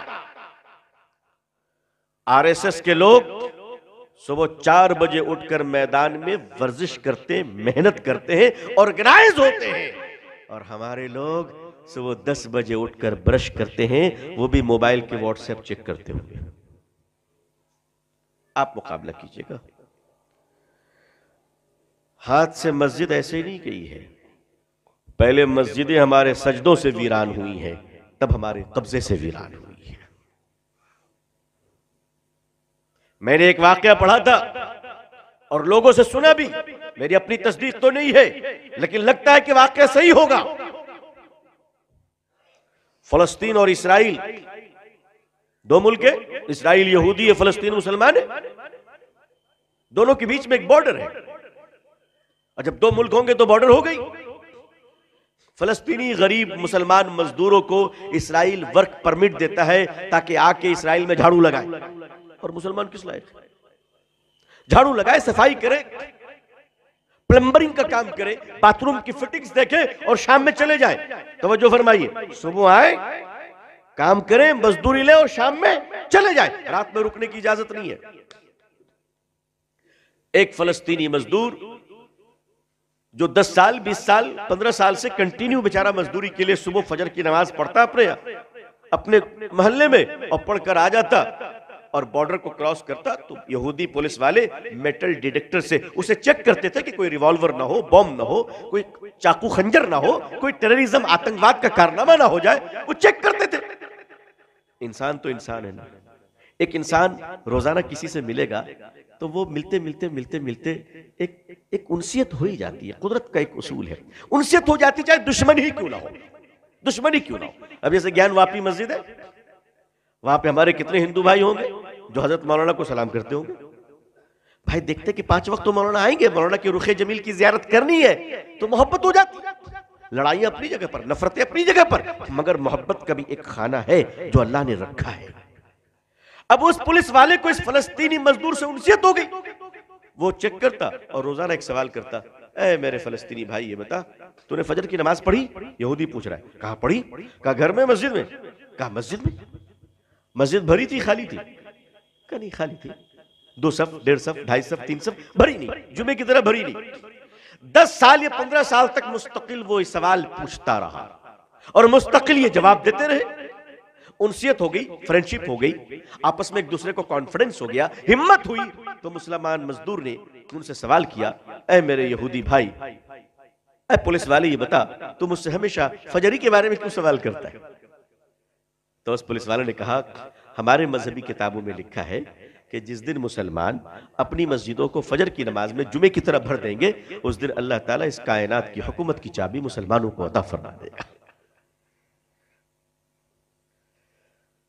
Speaker 1: आरएसएस के लोग सुबह 4 बजे उठकर मैदान में वर्जिश करते, मेहनत करते हैं, ऑर्गेनाइज होते हैं। और हमारे लोग सुबह 10 बजे उठकर ब्रश करते हैं, वो भी मोबाइल के व्हाट्सएप चेक करते होंगे। आप मुकाबला कीजिएगा। हाथ से मस्जिद ऐसे ही नहीं गई है। पहले मस्जिदें हमारे सजदों से वीरान हुई हैं, तब हमारे कब्जे से वीरान हुई है। मैंने एक वाकया पढ़ा था और लोगों से सुना भी, मेरी अपनी तस्दीक तो नहीं है लेकिन लगता है कि वाकया सही होगा। फलस्तीन और इसराइल दो मुल्क है, इसराइल यहूदी है, फलस्तीन मुसलमान है। दोनों के बीच में एक बॉर्डर है, और जब दो मुल्क होंगे तो बॉर्डर हो गई। फलस्तीनी गरीब मुसलमान मजदूरों को इसराइल वर्क परमिट देता है ताकि आके इसराइल में झाड़ू लगाए। और मुसलमान किस लायक? झाड़ू लगाए, सफाई करे, प्लम्बरिंग का काम करे, बाथरूम की फिटिंग्स देखे और शाम में चले जाए। तवज्जो फरमाइए, सुबह आए, काम करें, मजदूरी ले और शाम में चले जाए, रात में रुकने की इजाजत नहीं है। एक फलस्तीनी मजदूर जो 10 साल, 20 साल, 15 साल से कंटिन्यू बेचारा मजदूरी के लिए सुबह फजर की नमाज पढ़ता अपने मोहल्ले में और पढ़कर आ जाता और बॉर्डर को क्रॉस करता तो यहूदी पुलिस वाले मेटल डिटेक्टर से उसे चेक करते थे कि कोई रिवॉल्वर ना हो, बॉम्ब ना हो, कोई चाकू खंजर ना हो, कोई टेररिज्म आतंकवाद का कारनामा ना हो जाए, वो चेक करते थे। इंसान तो इंसान है ना। एक इंसान रोजाना किसी से मिलेगा तो वो मिलते मिलते मिलते मिलते एक उनसियत हो ही जाती है। कुदरत का एक उसूल है, उनसियत हो जाती, चाहे दुश्मनी ही क्यों ना हो, दुश्मनी क्यों ना हो। अब जैसे ज्ञान वापी मस्जिद है, वहां पे हमारे कितने हिंदू भाई होंगे जो हजरत मौलाना को सलाम करते होंगे। भाई देखते कि 5 वक्त तो मौलाना आएंगे, मौलाना की रुखे जमील की जियारत करनी है तो मोहब्बत हो जाती है। लड़ाइयां अपनी जगह पर, नफरतें अपनी जगह पर, मगर मोहब्बत का भी एक खाना है जो अल्लाह ने रखा है। अब उस पुलिस वाले को इस फलस्तीनी मजदूर से उनसियत हो गई। वो चेक करता और रोजाना एक सवाल करता, ए मेरे फलस्तीनी भाई ये बता, तूने फजर की नमाज पढ़ी? यहूदी पूछ रहा है। कहा पढ़ी? कहा घर में, मस्जिद में? कहा मस्जिद में। मस्जिद भरी थी खाली थी? कहा नहीं खाली थी। 2 सफ, 1.5 सफ, 2.5 सफ, 3 सफ भरी नहीं, जुमे की तरह भरी नहीं। 10 साल या 15 साल तक मुस्तकिल वो सवाल पूछता रहा और मुस्तकिल ये जवाब देते रहे। उनसियत हो गई, फ्रेंडशिप हो गई, आपस में एक दूसरे को कॉन्फिडेंस हो गया, हिम्मत हुई। तो मुसलमान मजदूर ने उनसे सवाल किया, ऐ मेरे यहूदी भाई, ऐ पुलिस वाले, ये बता तू मुझसे हमेशा फजरी के बारे में क्यों सवाल करता है? तो उस पुलिस वाले ने कहा, हमारे मजहबी किताबों में लिखा है कि जिस दिन मुसलमान अपनी मस्जिदों को फजर की नमाज में जुमे की तरह भर देंगे, उस दिन अल्लाह ताला इस कायनात की हुकूमत की चाबी मुसलमानों को अता फरमा देगा।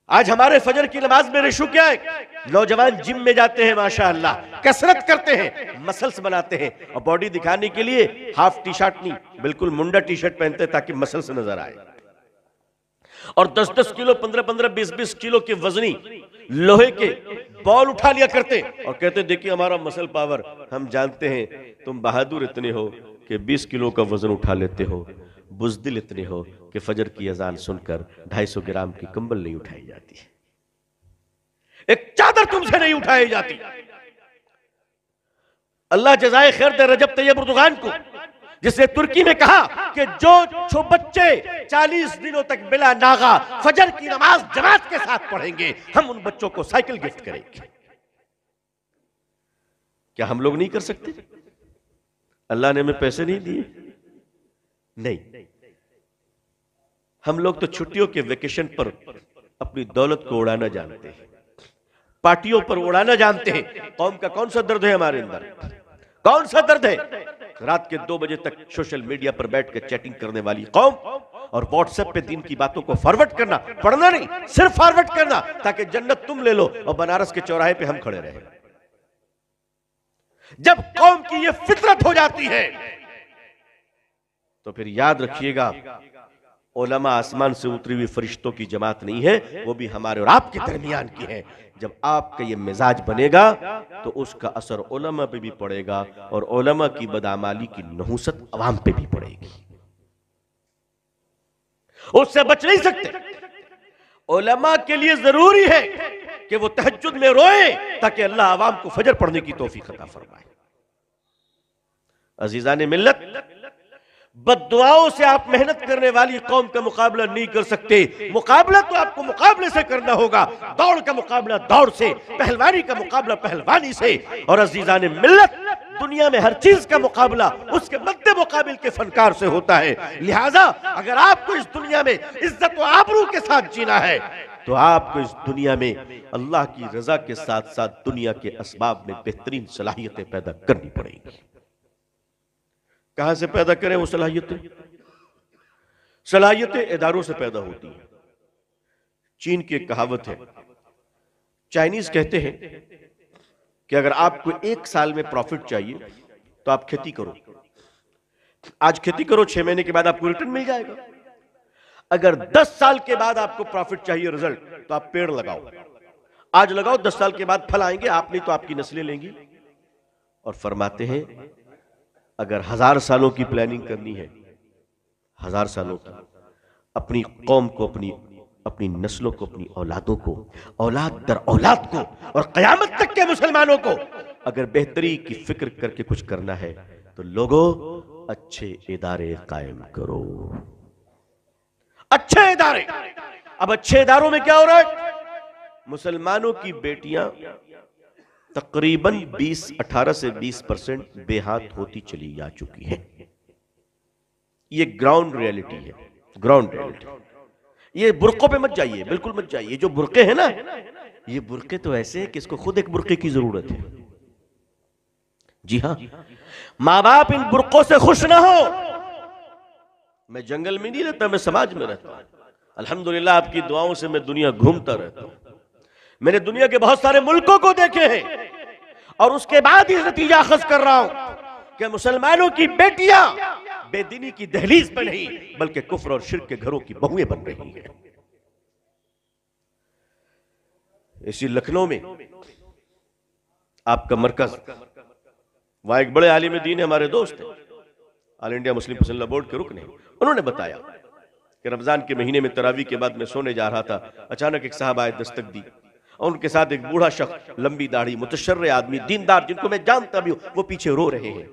Speaker 1: आज हमारे फजर की नमाज में रेशो क्या है? नौजवान जिम में जाते हैं, माशाअल्लाह, कसरत करते हैं, मसल्स बनाते हैं, और बॉडी दिखाने के लिए हाफ टी शर्ट नहीं, बिल्कुल मुंडा टी शर्ट पहनते हैं ताकि मसल्स नजर आए। और 10-10 किलो, 15-15, 20-20 किलो के वजनी लोहे के बॉल उठा लिया करते और कहते, देखिए हमारा मसल पावर। हम जानते हैं तुम बहादुर इतने हो कि 20 किलो का वजन उठा लेते हो, बुज़दिल इतने हो कि फजर की अजान सुनकर 250 ग्राम की कंबल नहीं उठाई जाती, एक चादर तुमसे नहीं उठाई जाती। अल्लाह जज़ाए खैर दे रजब तैयब उर्दुगान को, जिसने तुर्की में कहा कि जो बच्चे 40 दिनों तक बिला नागा फजर की नमाज जमात के साथ पढ़ेंगे, हम उन बच्चों को साइकिल गिफ्ट करेंगे। क्या हम लोग नहीं कर सकते? अल्लाह ने हमें पैसे नहीं दिए? नहीं, हम लोग तो छुट्टियों के वेकेशन पर अपनी दौलत को उड़ाना जानते हैं, पार्टियों पर उड़ाना जानते हैं। कौम का कौन सा दर्द है हमारे अंदर? कौन सा दर्द है? रात के 2 बजे तक सोशल मीडिया पर बैठकर चैटिंग करने वाली कौम, और व्हाट्सएप पे दिन की बातों को फॉरवर्ड करना, पढ़ना नहीं, सिर्फ फॉरवर्ड करना ताकि जन्नत तुम ले लो और बनारस के चौराहे पे हम खड़े रहे। जब कौम की ये फितरत हो जाती है तो फिर याद रखिएगा, उलमा आसमान से उतरी हुई फरिश्तों की जमात नहीं है, वो भी हमारे और आपके दरमियान की है। जब आपका ये मिजाज बनेगा तो उसका असर उलमा पे भी पड़ेगा और उलमा की बदामाली की नहुसत अवाम पे भी पड़ेगी। उससे बच नहीं सकते। उलमा के लिए जरूरी है कि वो तहज्जुद में रोए ताकि अल्लाह अवाम को फजर पढ़ने की तौफीक अता फरमाए। अजीजान मिल्लत, बद्दुआओं से आप मेहनत करने वाली कौम का मुकाबला नहीं कर सकते। मुकाबला तो आपको मुकाबले से करना होगा, दौड़ का मुकाबला दौड़ से, पहलवानी का मुकाबला पहलवानी से। और अजीजान मिल्लत, दुनिया में हर चीज का मुकाबला उसके मद्दे मुकाबिल के फनकार से होता है। लिहाजा अगर आपको इस दुनिया में इज्जत व आबरू के साथ जीना है तो आपको इस दुनिया में अल्लाह की रजा के साथ साथ दुनिया के असबाब में बेहतरीन सलाहियतें पैदा करनी पड़ेंगी। कहां से पैदा करें वो सलाहियतें? सलाहियतें इदारों से पैदा होती हैं। चीन की एक कहावत है, चाइनीज कहते हैं कि अगर आपको 1 साल में प्रॉफिट चाहिए तो आप खेती करो। आज खेती करो, 6 महीने के बाद आपको रिटर्न मिल जाएगा। अगर 10 साल के बाद आपको प्रॉफिट चाहिए, रिजल्ट, तो आप पेड़ लगाओ। आज लगाओ, 10 साल के बाद फल आएंगे, आप नहीं तो आपकी नस्लें लेंगी। और फरमाते हैं अगर 1000 सालों की प्लानिंग करनी है, 1000 सालों की, अपनी कौम को, अपनी नस्लों को, अपनी औलादों को, औलाद दर औलाद को और कयामत तक के मुसलमानों को अगर बेहतरी की फिक्र करके कुछ करना है तो लोगों अच्छे इदारे कायम करो। अच्छे इदारे। अब अच्छे इदारों में क्या हो रहा है? मुसलमानों की बेटियां तकरीबन 18 से 20% बेहात होती चली जा चुकी है। ये ग्राउंड रियलिटी है, ग्राउंड रियलिटी। ये बुर्कों पे मत जाइए, बिल्कुल मत जाइए। जो बुर्के हैं ना, ये बुर्के तो ऐसे हैं कि इसको खुद एक बुर्के की जरूरत है। जी हाँ, माँ बाप इन बुर्कों से खुश ना हो। मैं जंगल में नहीं रहता, मैं समाज में रहता हूं। अल्हम्दुलिल्लाह आपकी दुआओं से मैं दुनिया घूमता रहता हूं। मैंने दुनिया के बहुत सारे मुल्कों को देखे हैं और उसके बाद ही नतीजा अखज़ कर रहा हूं कि मुसलमानों की बेटियां बेदीनी की दहलीज पर नहीं बल्कि कुफ्र और शिर्क के घरों की बहुएं बन रही हैं। इसी लखनऊ में आपका मरकज, वहां एक बड़े आलिम दीन है, हमारे दोस्त हैं, ऑल इंडिया मुस्लिम पसंदीदा बोर्ड के रुकन हैं। उन्होंने बताया कि रमजान के महीने में तरावी के बाद मैं सोने जा रहा था, अचानक एक साहब आए, दस्तक दी और उनके साथ एक बूढ़ा शख्स, लंबी दाढ़ी, मुतशर्रे आदमी, दीनदार, जिनको मैं जानता भी हूं, वो पीछे रो रहे हैं।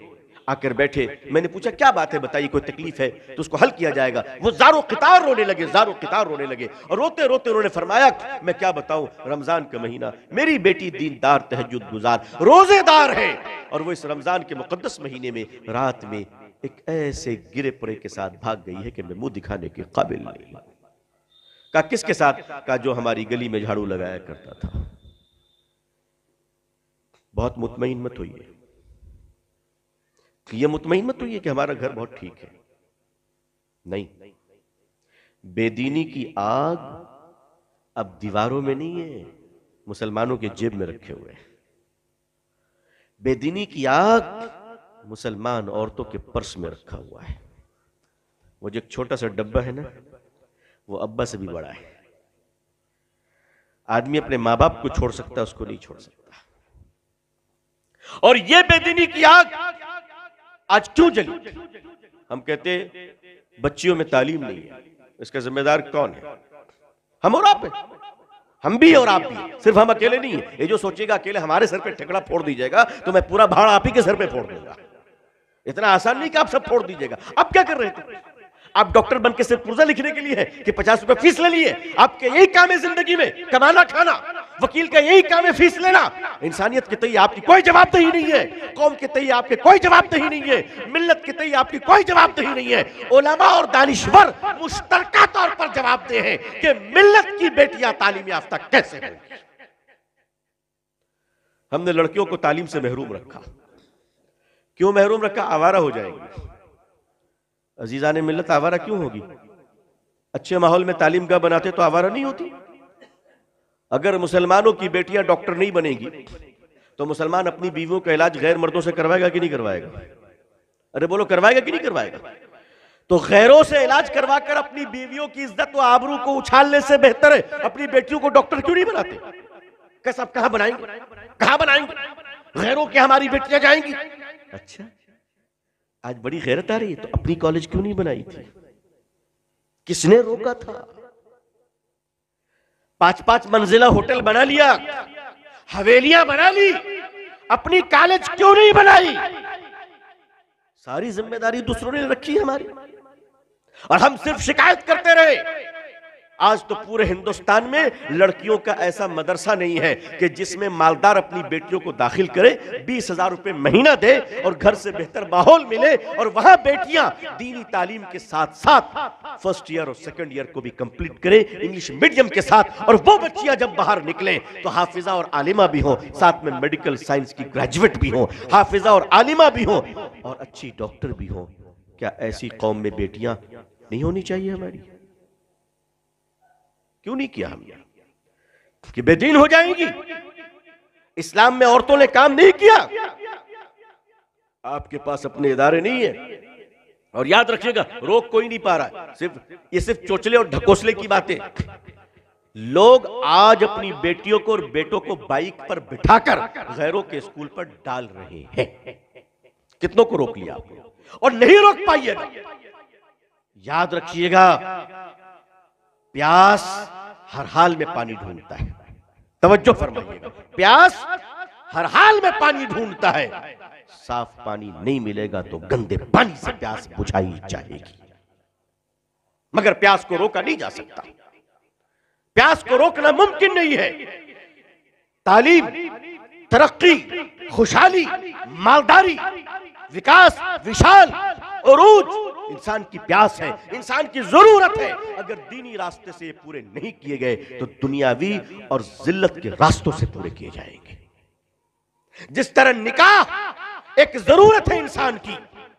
Speaker 1: आकर बैठे, मैंने पूछा क्या बात है, बताइए, कोई तकलीफ है तो उसको हल किया जाएगा। वो ज़ारो क़ितार रोने लगे, ज़ारो क़ितार रोने लगे, और रोते रोते उन्होंने फरमाया, मैं क्या बताऊं, रमजान का महीना, मेरी बेटी दीनदार, तहज्जुद गुजार, रोजेदार है, और वो इस रमजान के मुकद्दस महीने में रात में एक ऐसे गिरे पड़े के साथ भाग गई है कि मैं मुंह दिखाने के काबिल नहीं। कहा किसके साथ? कहा जो हमारी गली में झाड़ू लगाया करता था। बहुत मुतमईन मत होइए, ये मुतमईन मत होइए कि हमारा घर बहुत ठीक है, नहीं। बेदीनी की आग अब दीवारों में नहीं है, मुसलमानों के जेब में रखे हुए हैं। बेदीनी की आग मुसलमान औरतों के पर्स में रखा हुआ है। वो जो एक छोटा सा डब्बा है ना, वो अब्बा से भी बड़ा है। आदमी अपने माँ बाप को छोड़ सकता है, उसको नहीं छोड़ सकता। और ये बेदीनी की आग आज क्यों जली? हम कहते बच्चियों में तालीम नहीं है, इसका जिम्मेदार कौन है? हम और आप हैं, हम भी और आप भी, सिर्फ हम अकेले नहीं है। ये जो सोचेगा अकेले हमारे सर पे ठेकड़ा फोड़ दीजिएगा तो मैं पूरा भाड़ आप ही के सर पे फोड़ दूंगा। इतना आसान नहीं कि आप सब फोड़ दीजिएगा। आप क्या कर रहे थे? आप डॉक्टर बन के सिर्फ पुर्जा लिखने के लिए है कि 50 रुपए फीस ले लिए? आपके यही काम है जिंदगी में, कमाना खाना। वकील का यही काम है फीस लेना। इंसानियत के तय आपकी कोई जवाबदेही नहीं है, कौम के तय आपके कोई जवाबदेही नहीं है, मिल्लत के तय आपकी कोई जवाबदेही नहीं है। उलमा और दानिश्वर मुश्तरका तौर पर जवाबदेह हैं कि मिल्लत की बेटियां तालीम याफ्ता कैसे होंगी। हमने लड़कियों को तालीम से महरूम रखा। क्यों महरूम रखा? आवारा हो जाएंगी। अजीजा ने मिल्लत आवारा क्यों होगी? अच्छे माहौल में तालीम का बनाते तो आवारा नहीं होती। अगर मुसलमानों की बेटियां डॉक्टर नहीं बनेगी तो मुसलमान अपनी बीवियों का इलाज गैर मर्दों से करवाएगा कि नहीं करवाएगा? अरे बोलो, करवाएगा कि नहीं करवाएगा? तो गैरों से इलाज करवाकर अपनी बीवियों की इज्जत व आबरू को उछालने से बेहतर है अपनी बेटियों को डॉक्टर क्यों नहीं बनाते? कैसे आप कहां बनाएंगे? कहां बनाएंगे? गैरों के हमारी बेटियां जाएंगी। अच्छा, आज बड़ी गैरत आ रही है तो अपनी कॉलेज क्यों नहीं बनाई थी? किसने रोका था? 5-5 मंजिला होटल बना लिया, हवेलियां बना ली, अपनी कॉलेज क्यों नहीं बनाई? सारी जिम्मेदारी दूसरों ने रखी है हमारी, और हम सिर्फ शिकायत करते रहे। आज तो पूरे हिंदुस्तान में लड़कियों का ऐसा मदरसा नहीं है कि जिसमें मालदार अपनी बेटियों को दाखिल करे, 20,000 रुपए महीना दे और घर से बेहतर माहौल मिले, और वहां बेटियां दीनी तालीम के साथ साथ फर्स्ट ईयर और सेकंड ईयर को भी कंप्लीट करें इंग्लिश मीडियम के साथ। और वो बच्चियां जब बाहर निकलें तो हाफिजा और आलिमा भी हो, साथ में मेडिकल साइंस की ग्रेजुएट भी हो, हाफिजा और आलिमा भी हो, और अच्छी डॉक्टर भी हो। क्या ऐसी कौम में बेटियां नहीं होनी चाहिए हमारी? क्यों नहीं किया हमने? कि बेदीन हो जाएंगी। इस्लाम में औरतों ने काम नहीं किया। आपके पास अपने इदारे नहीं है, और याद रखिएगा रोक कोई नहीं पा रहा है, ये सिर्फ चोचले और ढकोसले की बातें। लोग आज अपनी बेटियों को और बेटों को बाइक पर बिठाकर गैरों के स्कूल पर डाल रहे हैं। कितनों को रोक लिया आपने? और नहीं रोक पाइएगा। याद रखिएगा, प्यास हर हाल में पानी ढूंढता है। तवज्जो फरमाइएगा, प्यास हर हाल में पानी ढूंढता है। साफ पानी नहीं मिलेगा तो गंदे पानी से प्यास बुझाई जाएगी, मगर प्यास को रोका नहीं जा सकता। प्यास को रोकना मुमकिन नहीं है। तालीम, तरक्की, खुशहाली, मालदारी, विकास, विशाल, उरूज इंसान की प्यास है, इंसान की जरूरत है। अगर दीनी रास्ते से पूरे नहीं किए गए तो दुनियावी और जिल्लत के रास्तों से पूरे किए जाएंगे। जिस तरह निकाह एक जरूरत है इंसान की,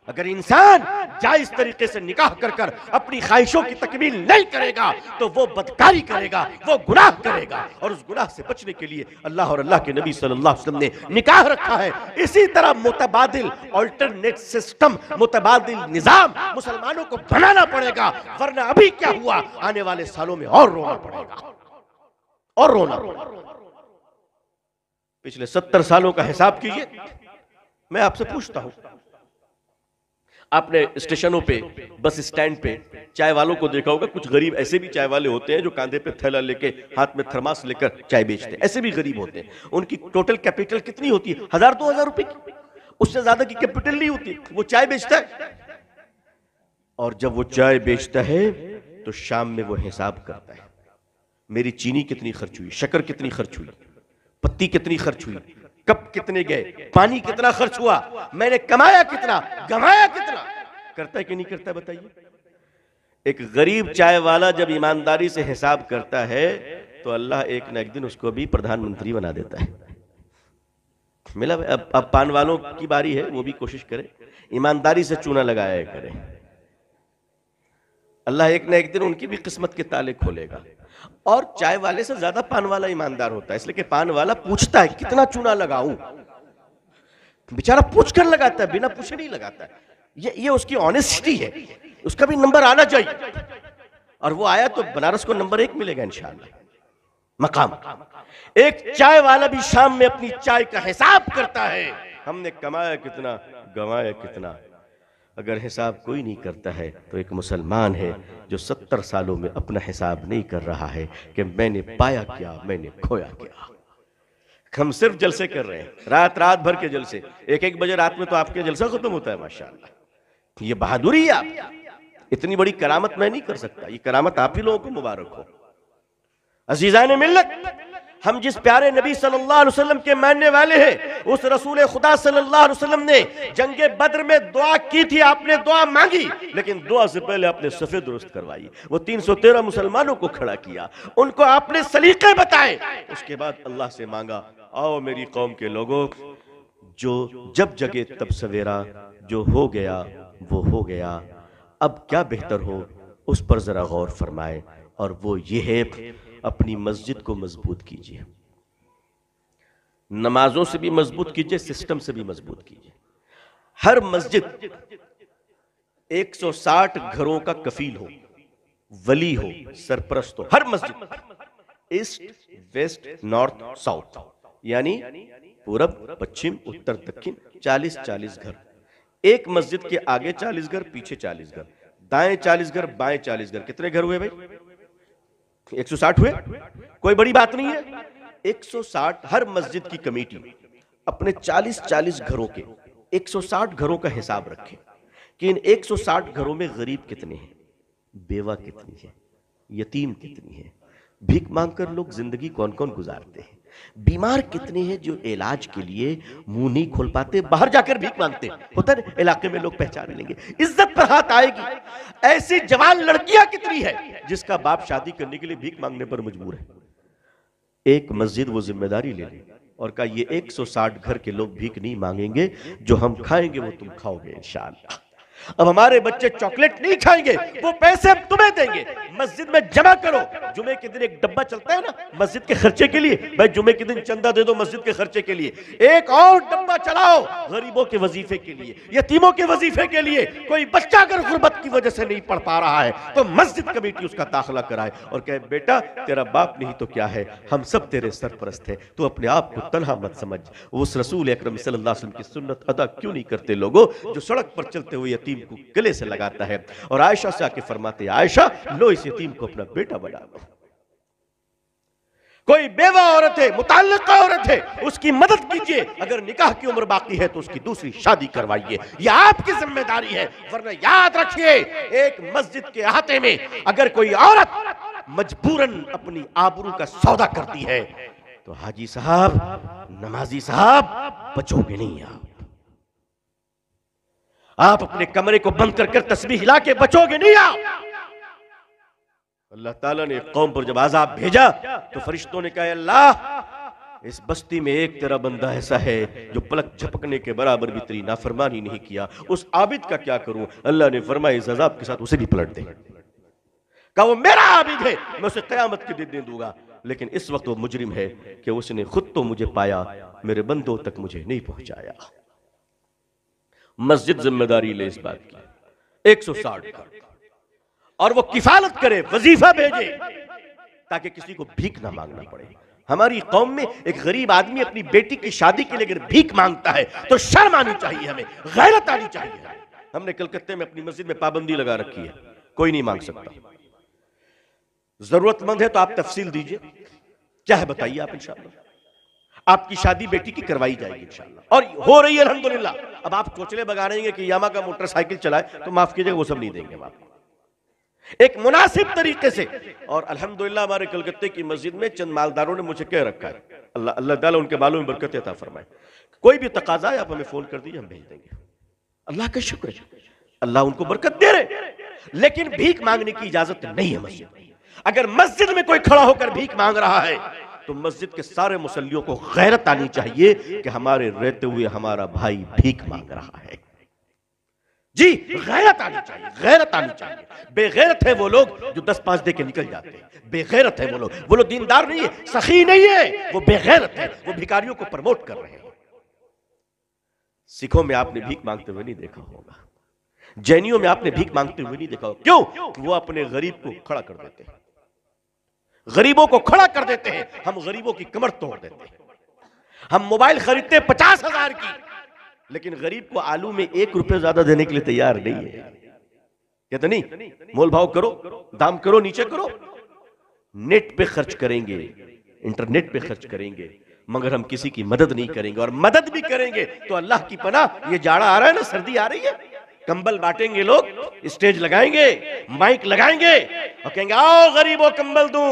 Speaker 1: अगर इंसान जायज तरीके से निकाह कर कर अपनी ख्वाहिशों की तकमील नहीं करेगा तो वो बदकारी करेगा, वो गुनाह करेगा, और उस गुनाह से बचने के लिए अल्लाह और अल्लाह के नबी सल्लल्लाहु अलैहि वसल्लम ने निकाह रखा है। इसी तरह मुतबादिल ऑल्टरनेट सिस्टम, मुतबादिल निजाम मुसलमानों को बनाना पड़ेगा, वरना अभी क्या हुआ, आने वाले सालों में और रोना पड़ेगा, और रोना पड़ेगा। पिछले 70 सालों का हिसाब कीजिए। मैं आपसे पूछता हूं, आपने स्टेशनों पे, बस स्टैंड पे चाय वालों को देखा होगा। कुछ गरीब ऐसे भी चाय वाले होते हैं जो कांधे पे थैला लेके, हाथ में थर्मास लेकर चाय बेचते हैं। ऐसे भी गरीब होते हैं। उनकी टोटल कैपिटल कितनी होती है? 1000-2000 रुपए की। उससे ज्यादा की कैपिटल नहीं होती। वो चाय बेचता है, और जब वो चाय बेचता है तो शाम में वो हिसाब करता है, मेरी चीनी कितनी खर्च हुई, शक्कर कितनी खर्च हुई, पत्ती कितनी खर्च हुई, कप कितने गए, पानी कितना खर्च हुआ, मैंने कमाया कितना, गंवाया कितना। करता है कि नहीं करता है बताइए? एक गरीब चाय वाला जब ईमानदारी से हिसाब करता है तो अल्लाह एक न एक दिन उसको भी प्रधानमंत्री बना देता है। मिला? अब पान वालों की बारी है, वो भी कोशिश करें, ईमानदारी से चूना लगाया करें, अल्लाह एक न एक दिन उनकी भी किस्मत के ताले खोलेगा। और चाय वाले से ज्यादा पान वाला ईमानदार होता है, इसलिए कि पान वाला पूछता है कितना चूना लगाऊं, बेचारा पूछ कर लगाता है, बिना पूछे नहीं लगाता है। ये उसकी ऑनेस्टी है, उसका भी नंबर आना चाहिए, और वो आया तो बनारस को नंबर 1 मिलेगा इंशाअल्लाह मकाम। एक चाय वाला भी शाम में अपनी चाय का हिसाब करता है, हमने कमाया कितना, गंवाया कितना। अगर हिसाब कोई नहीं करता है तो एक मुसलमान है जो 70 सालों में अपना हिसाब नहीं कर रहा है कि मैंने पाया क्या, मैंने खोया क्या। हम सिर्फ जलसे कर रहे हैं, रात भर के जलसे, 1-1 बजे रात में तो आपके जलसा खत्म होता है माशाअल्लाह। ये बहादुरी है आपकी, इतनी बड़ी करामत मैं नहीं कर सकता, ये करामत आप ही लोगों को मुबारक हो। अजीज़ान मिल्लत, हम जिस प्यारे नबी सल्लल्लाहु अलैहि वसल्लम के मानने वाले हैं, उस रसूल खुदा सल्लल्लाहु अलैहि वसल्लम ने जंगे बद्र में दुआ की थी, आपने दुआ मांगी, लेकिन दुआ से पहले आपने सफ़े दुरुस्त करवाई। वो 313 मुसलमानों को खड़ा किया, उनको आपने सलीके बताए, उसके बाद अल्लाह से मांगा, आओ मेरी कौम के लोगों, जो जब जगे तब सवेरा, जो हो गया वो हो गया, अब क्या बेहतर हो उस पर जरा गौर फरमाए, और वो ये है अपनी मस्जिद को मजबूत कीजिए, नमाजों से भी मजबूत कीजिए, सिस्टम से भी मजबूत कीजिए। हर मस्जिद 160 घरों का कफील हो, वली हो, सरपरस्त हो, हर मस्जिद, ईस्ट वेस्ट नॉर्थ साउथ, यानी पूरब पश्चिम उत्तर दक्षिण, 40-40 घर। एक मस्जिद के आगे 40 घर, पीछे 40 घर, दाएं 40 घर, बाएं 40 घर, कितने घर हुए भाई? 160 हुए। कोई बड़ी बात नहीं है, 160। हर मस्जिद की कमेटी अपने 40-40 घरों के 160 घरों का हिसाब रखे कि इन 160 घरों में गरीब कितने हैं, बेवा कितनी है, यतीम कितनी है, भीख मांगकर लोग जिंदगी कौन कौन गुजारते हैं, बीमार कितने हैं जो इलाज के लिए मुंह नहीं खोल पाते, बाहर जाकर भीख मांगते हैं, होता है इलाके में लोग पहचान लेंगे, इज्जत पर हाथ आएगी। ऐसी जवान लड़कियां कितनी है जिसका बाप शादी करने के लिए भीख मांगने पर मजबूर है। एक मस्जिद वो जिम्मेदारी ले ली और कहा ये 160 घर के लोग भीख नहीं मांगेंगे, जो हम खाएंगे वो तुम खाओगे इंशाअल्लाह। अब हमारे बच्चे चॉकलेट नहीं खाएंगे, वो पैसे हम तुम्हें देंगे, मस्जिद में जमा करो। जुमे के दिन एक डब्बा चलता है ना मस्जिद के खर्चे के लिए, भाई जुमे के दिन चंदा दे दो मस्जिद के खर्चे के लिए, एक और डब्बा चलाओ गरीबों के वजीफे के लिए, यतीमों के वजीफे के लिए। कोई बच्चा अगर गुर्बत की वजह से नहीं पढ़ पा रहा है तो मस्जिद कमेटी उसका दाखिला कराए और कहे बेटा तेरा बाप नहीं तो क्या है, हम सब तेरे सरपरस्त हैं, तू अपने आप को तन्हा मत समझ। उस रसूल अकरम सल्लल्लाहु अलैहि वसल्लम की सुन्नत अदा क्यों नहीं करते लोगों, जो सड़क पर चलते हुए यतीम को गले से लगाता है और आयशा से आके फरमाते आयशा लो इस यतीम को अपना बेटा बना लो। कोई बेवा औरत है, मुताल्लिका औरत है, उसकी मदद कीजिए, अगर निकाह की उम्र बाकी है तो उसकी दूसरी शादी करवाइए, यह आपकी जिम्मेदारी है। वरना याद रखिए एक मस्जिद के अहाते में अगर कोई औरत मजबूरन अपनी आबरू का सौदा करती है तो हाजी साहब, नमाजी साहब, बचोगे नहीं आप अपने कमरे को बंद कर तस्बीह हिला के बचोगे नहीं आप। अल्लाह ताला ने कौम पर जब आज़ाब भेजा तो फरिश्तों ने कहा अल्लाह इस बस्ती में एक तेरा बंदा ऐसा है जो पलक झपकने के बराबर भी तेरी नाफरमानी नहीं किया, उस आबिद का क्या करूं। अल्लाह ने फरमाया इस अज़ाब के साथ उसे भी पलट दे। कहा वो मेरा आबिद है, मैं उसे क़यामत के दिन दे दूंगा, लेकिन इस वक्त वो मुजरिम है कि उसने खुद तो मुझे पाया, मेरे बंदों तक मुझे नहीं पहुंचाया। मस्जिद जिम्मेदारी ले इस बात की 160 और वो किफालत करे, वजीफा भेजे ताकि किसी को भीख ना मांगना पड़े। हमारी कौम में एक गरीब आदमी अपनी बेटी की शादी के लिए अगर भीख मांगता है तो शर्म आनी चाहिए, हमें गैरत आनी चाहिए। हमने कलकत्ते में अपनी मस्जिद में पाबंदी लगा रखी है, कोई नहीं मांग सकता। जरूरतमंद है तो आप तफसील दीजिए, क्या है बताइए आप इंशाअल्लाह। आपकी शादी बेटी की करवाई जाएगी इंशाअल्लाह, और हो रही है अल्हम्दुलिल्लाह। अब आप चोचले बगा रहे हैं कि यामा का मोटरसाइकिल चलाए, तो माफ कीजिएगा, वो सब नहीं देंगे हम आपको, एक मुनासिब तरीके से। और अल्हम्दुलिल्लाह हमारे कलकत्ते की मस्जिद में चंद मालदारों ने मुझे कह रखा है, अल्लाह अल्लाह ताला उनके बालों में बरकत अता फरमाए, कोई भी तकाजा है आप हमें फोन कर दीजिए, हम भेज देंगे। अल्लाह का शुक्र है, अल्लाह उनको बरकत दे रहे। लेकिन भीख मांगने की इजाजत नहीं है मस्जिद में। अगर मस्जिद में कोई खड़ा होकर भीख मांग रहा है तो मस्जिद के सारे मुसल्लियों को गैरत आनी चाहिए कि हमारे रहते हुए हमारा भाई भीख मांग रहा है। जी, गैरत आनी चाहिए, गैरत आनी चाहिए। बेगैरत है वो लोग जो 10-5 दे के निकल जाते हैं, बेगैरत है वो लोग दीनदार नहीं है, सखी नहीं है, वो बेगैरत है, वो भिखारियों को प्रमोट कर रहे हैं। सिखों में आपने भीख मांगते हुए नहीं देखा होगा, जैनियों में आपने भीख मांगते हुए नहीं देखा होगा। क्यों? वो अपने गरीब को खड़ा कर देते हैं, गरीबों को खड़ा कर देते हैं। हम गरीबों की कमर तोड़ देते हैं। हम मोबाइल खरीदते 50,000 की, लेकिन गरीब को आलू में 1 रुपए ज्यादा देने के लिए तैयार नहीं है। कहते नहीं, मोल भाव करो, दाम करो, नीचे करो। नेट पे खर्च करेंगे, इंटरनेट पे खर्च करेंगे, मगर हम किसी की मदद नहीं करेंगे। और मदद भी करेंगे तो अल्लाह की पनाह, ये जाड़ा आ रहा है ना, सर्दी आ रही है, कंबल बांटेंगे लोग, स्टेज लगाएंगे, माइक लगाएंगे और कहेंगे आओ गरीबों कंबल दूं।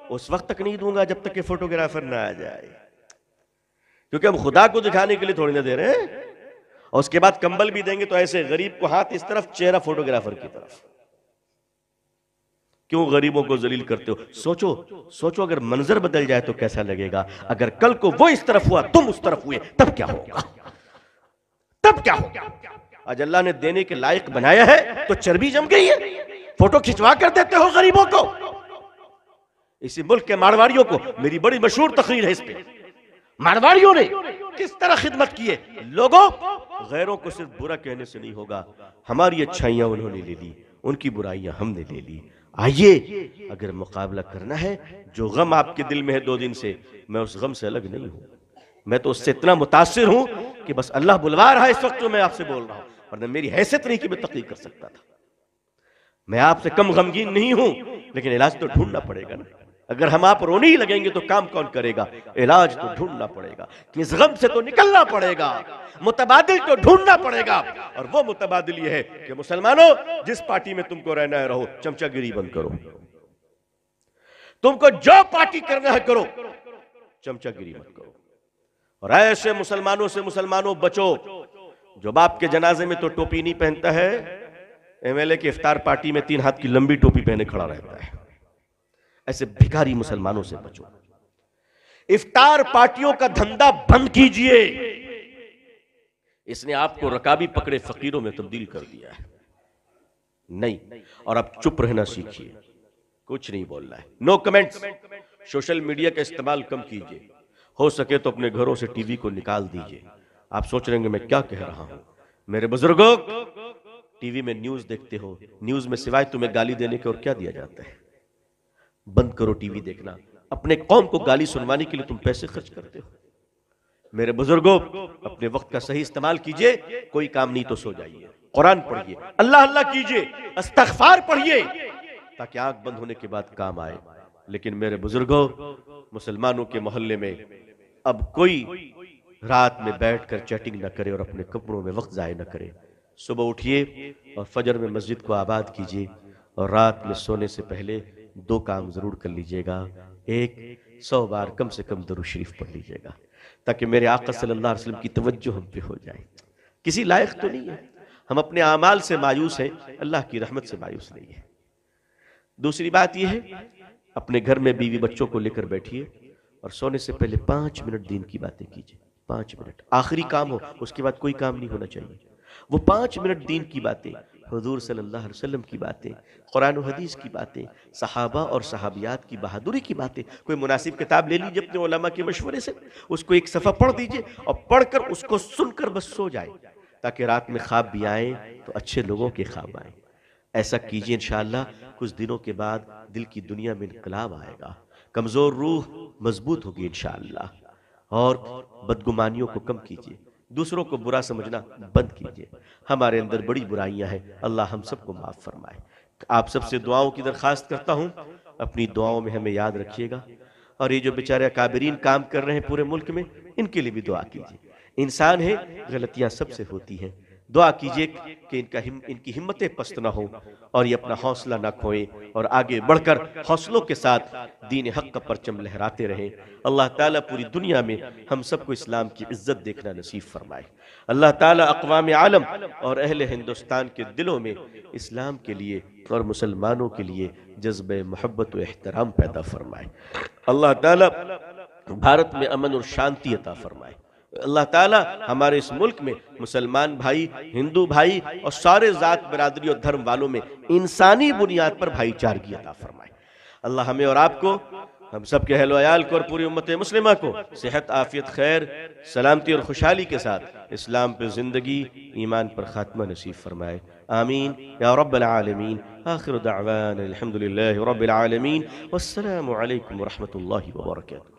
Speaker 1: उस वक्त तक नहीं दूंगा जब तक कि फोटोग्राफर ना आ जाए, क्योंकि हम खुदा को दिखाने के लिए थोड़ी ना दे रहे हैं। और उसके बाद कंबल भी देंगे तो ऐसे गरीब को हाथ इस तरफ, चेहरा फोटोग्राफर की तरफ। क्यों गरीबों को जलील करते हो? सोचो अगर मंजर बदल जाए तो कैसा लगेगा। अगर कल को वो इस तरफ हुआ, तुम उस तरफ हुए, तब क्या होगा? तब क्या होगा? आज अल्लाह ने देने के लायक बनाया है तो चर्बी जम गई है, फोटो खिंचवा कर देते हो गरीबों को। इसी मुल्क के मारवाड़ियों को, मेरी बड़ी मशहूर तकरीर है इस पे, मारवाड़ियों ने किस तरह खिदमत की है। लोगों, गैरों को सिर्फ बुरा कहने से नहीं होगा, हमारी अच्छाइयां उन्होंने ले ली, उनकी बुराइयां हमने ले ली। आइए, अगर मुकाबला करना है, जो गम आपके दिल में है 2 दिन से, मैं उस गम से अलग नहीं हूं। मैं तो उससे इतना मुतासिर हूं कि बस अल्लाह बुलवा रहा है इस वक्त जो मैं आपसे बोल रहा हूं, वरना मेरी हैसियत नहीं कि मैं तकलीफ कर सकता था। मैं आपसे कम गमगीन नहीं हूं, लेकिन इलाज तो ढूंढना पड़ेगा ना। अगर हम आप रोने ही लगेंगे तो काम कौन करेगा? इलाज तो ढूंढना पड़ेगा, कि इस गम से तो निकलना पड़ेगा, मुतबादिल तो ढूंढना पड़ेगा। और वो मुतबादिल ये है कि मुसलमानों, जिस पार्टी में तुमको रहना है रहो, चमचागिरी बंद करो। तुमको जो पार्टी करना है करो, चमचागिरी मत करो। और ऐसे मुसलमानों से मुसलमानों बचो जो बाप के जनाजे में तो टोपी नहीं पहनता है, एमएलए की इफ्तार पार्टी में 3 हाथ की लंबी टोपी पहने खड़ा रहता है। ऐसे भिखारी मुसलमानों से बचो। इफ्तार पार्टियों का धंधा बंद कीजिए, इसने आपको रकाबी पकड़े फकीरों में तब्दील कर दिया है। नहीं, और आप चुप रहना सीखिए, कुछ नहीं बोलना है, नो कमेंट्स। सोशल मीडिया का इस्तेमाल कम कीजिए, हो सके तो अपने घरों से टीवी को निकाल दीजिए। आप सोच रहे हैं मैं क्या कह रहा हूं। मेरे बुजुर्गों, टीवी में न्यूज देखते हो, न्यूज में सिवाय तुम्हें गाली देने के और क्या दिया जाता है? बंद करो टीवी देखना। अपने कौम को गाली सुनवाने के लिए तुम पैसे खर्च करते हो। मेरे बुजुर्गों, अपने वक्त का सही इस्तेमाल कीजिए, कोई काम नहीं तो सो जाइए, कुरान पढ़िए, अल्लाह अल्लाह कीजिए, इस्तग़फ़ार पढ़िए, ताकि आंख बंद होने के बाद काम आए। लेकिन मेरे बुजुर्गों, मुसलमानों के मोहल्ले में अब कोई रात में बैठकर चैटिंग न करे और अपने कपड़ों में वक्त जाया न करे। सुबह उठिए और फजर में मस्जिद को आबाद कीजिए, और रात में सोने से पहले 2 काम जरूर कर लीजिएगा। एक, 100 बार कम से कम दरूद शरीफ पढ़ लीजिएगा, ताकि मेरे आका सल्लल्लाहु अलैहि वसल्लम की तवज्जो हम पे हो जाए। किसी लायक तो नहीं है, हम अपने आमाल से मायूस हैं, अल्लाह की रहमत से मायूस नहीं है। दूसरी बात यह है, अपने घर में बीवी बच्चों को लेकर बैठिए और सोने से पहले 5 मिनट दीन की बातें कीजिए। 5 मिनट आखिरी काम हो, उसके बाद कोई काम नहीं होना चाहिए। वो 5 मिनट दीन की बातें, हुजूर सल्लल्लाहु अलैहि वसल्लम की बातें, कुरान और हदीस की बातें, सहाबा और सहाबियात की बहादुरी की बातें। कोई मुनासिब किताब ले लीजिए अपने उलमा के मशवरे से, उसको एक सफ़ा पढ़ दीजिए और पढ़कर उसको सुनकर बस सो जाए, ताकि रात में ख्वाब भी आए तो अच्छे लोगों के ख्वाब आए। ऐसा कीजिए, इंशाअल्लाह कुछ दिनों के बाद दिल की दुनिया में इनकलाब आएगा, कमज़ोर रूह मजबूत होगी इंशाअल्लाह। और बदगुमानियों को कम कीजिए, दूसरों को बुरा समझना बंद कीजिए। हमारे अंदर बड़ी बुराइयां हैं, अल्लाह हम सबको माफ फरमाए। आप सबसे दुआओं की दरखास्त करता हूं, अपनी दुआओं में हमें याद रखिएगा। और ये जो बेचारे काबिरीन काम कर रहे हैं पूरे मुल्क में, इनके लिए भी दुआ कीजिए। इंसान है, गलतियां सबसे होती हैं। दुआ कीजिए कि इनकी हिम्मतें पस्त ना हो और ये अपना हौसला ना खोएं और आगे बढ़कर हौसलों के साथ दीन हक का परचम लहराते रहें। अल्लाह ताला पूरी दुनिया में हम सबको इस्लाम की इज्जत देखना नसीब फरमाए। अल्लाह ताला अक़वाम आलम और अहले हिंदुस्तान के दिलों में इस्लाम के लिए और मुसलमानों के लिए जज्बे मोहब्बत व एहतराम पैदा फरमाए। अल्लाह ताला भारत में अमन और शांति अता फरमाए। अल्लाह ताला हमारे इस मुल्क में मुसलमान भाई, हिंदू भाई और सारे जात बिरादरी और धर्म वालों में इंसानी बुनियाद पर भाईचारगी अता फरमाए। अल्लाह हमें और आपको, हम सब के अहल वयाल को और पूरी उम्मत मुस्लिमा को सेहत, आफियत, खैर, सलामती और खुशहाली के साथ इस्लाम पे जिंदगी, ईमान पर खात्मा नसीब फरमाए। आमीन या रब्बल आलमीन। आखिर दावाना अल्हम्दुलिल्लाहि रब्बिल आलमीन। वस्सलामु अलैकुम व रहमतुल्लाहि व बरकातुहू।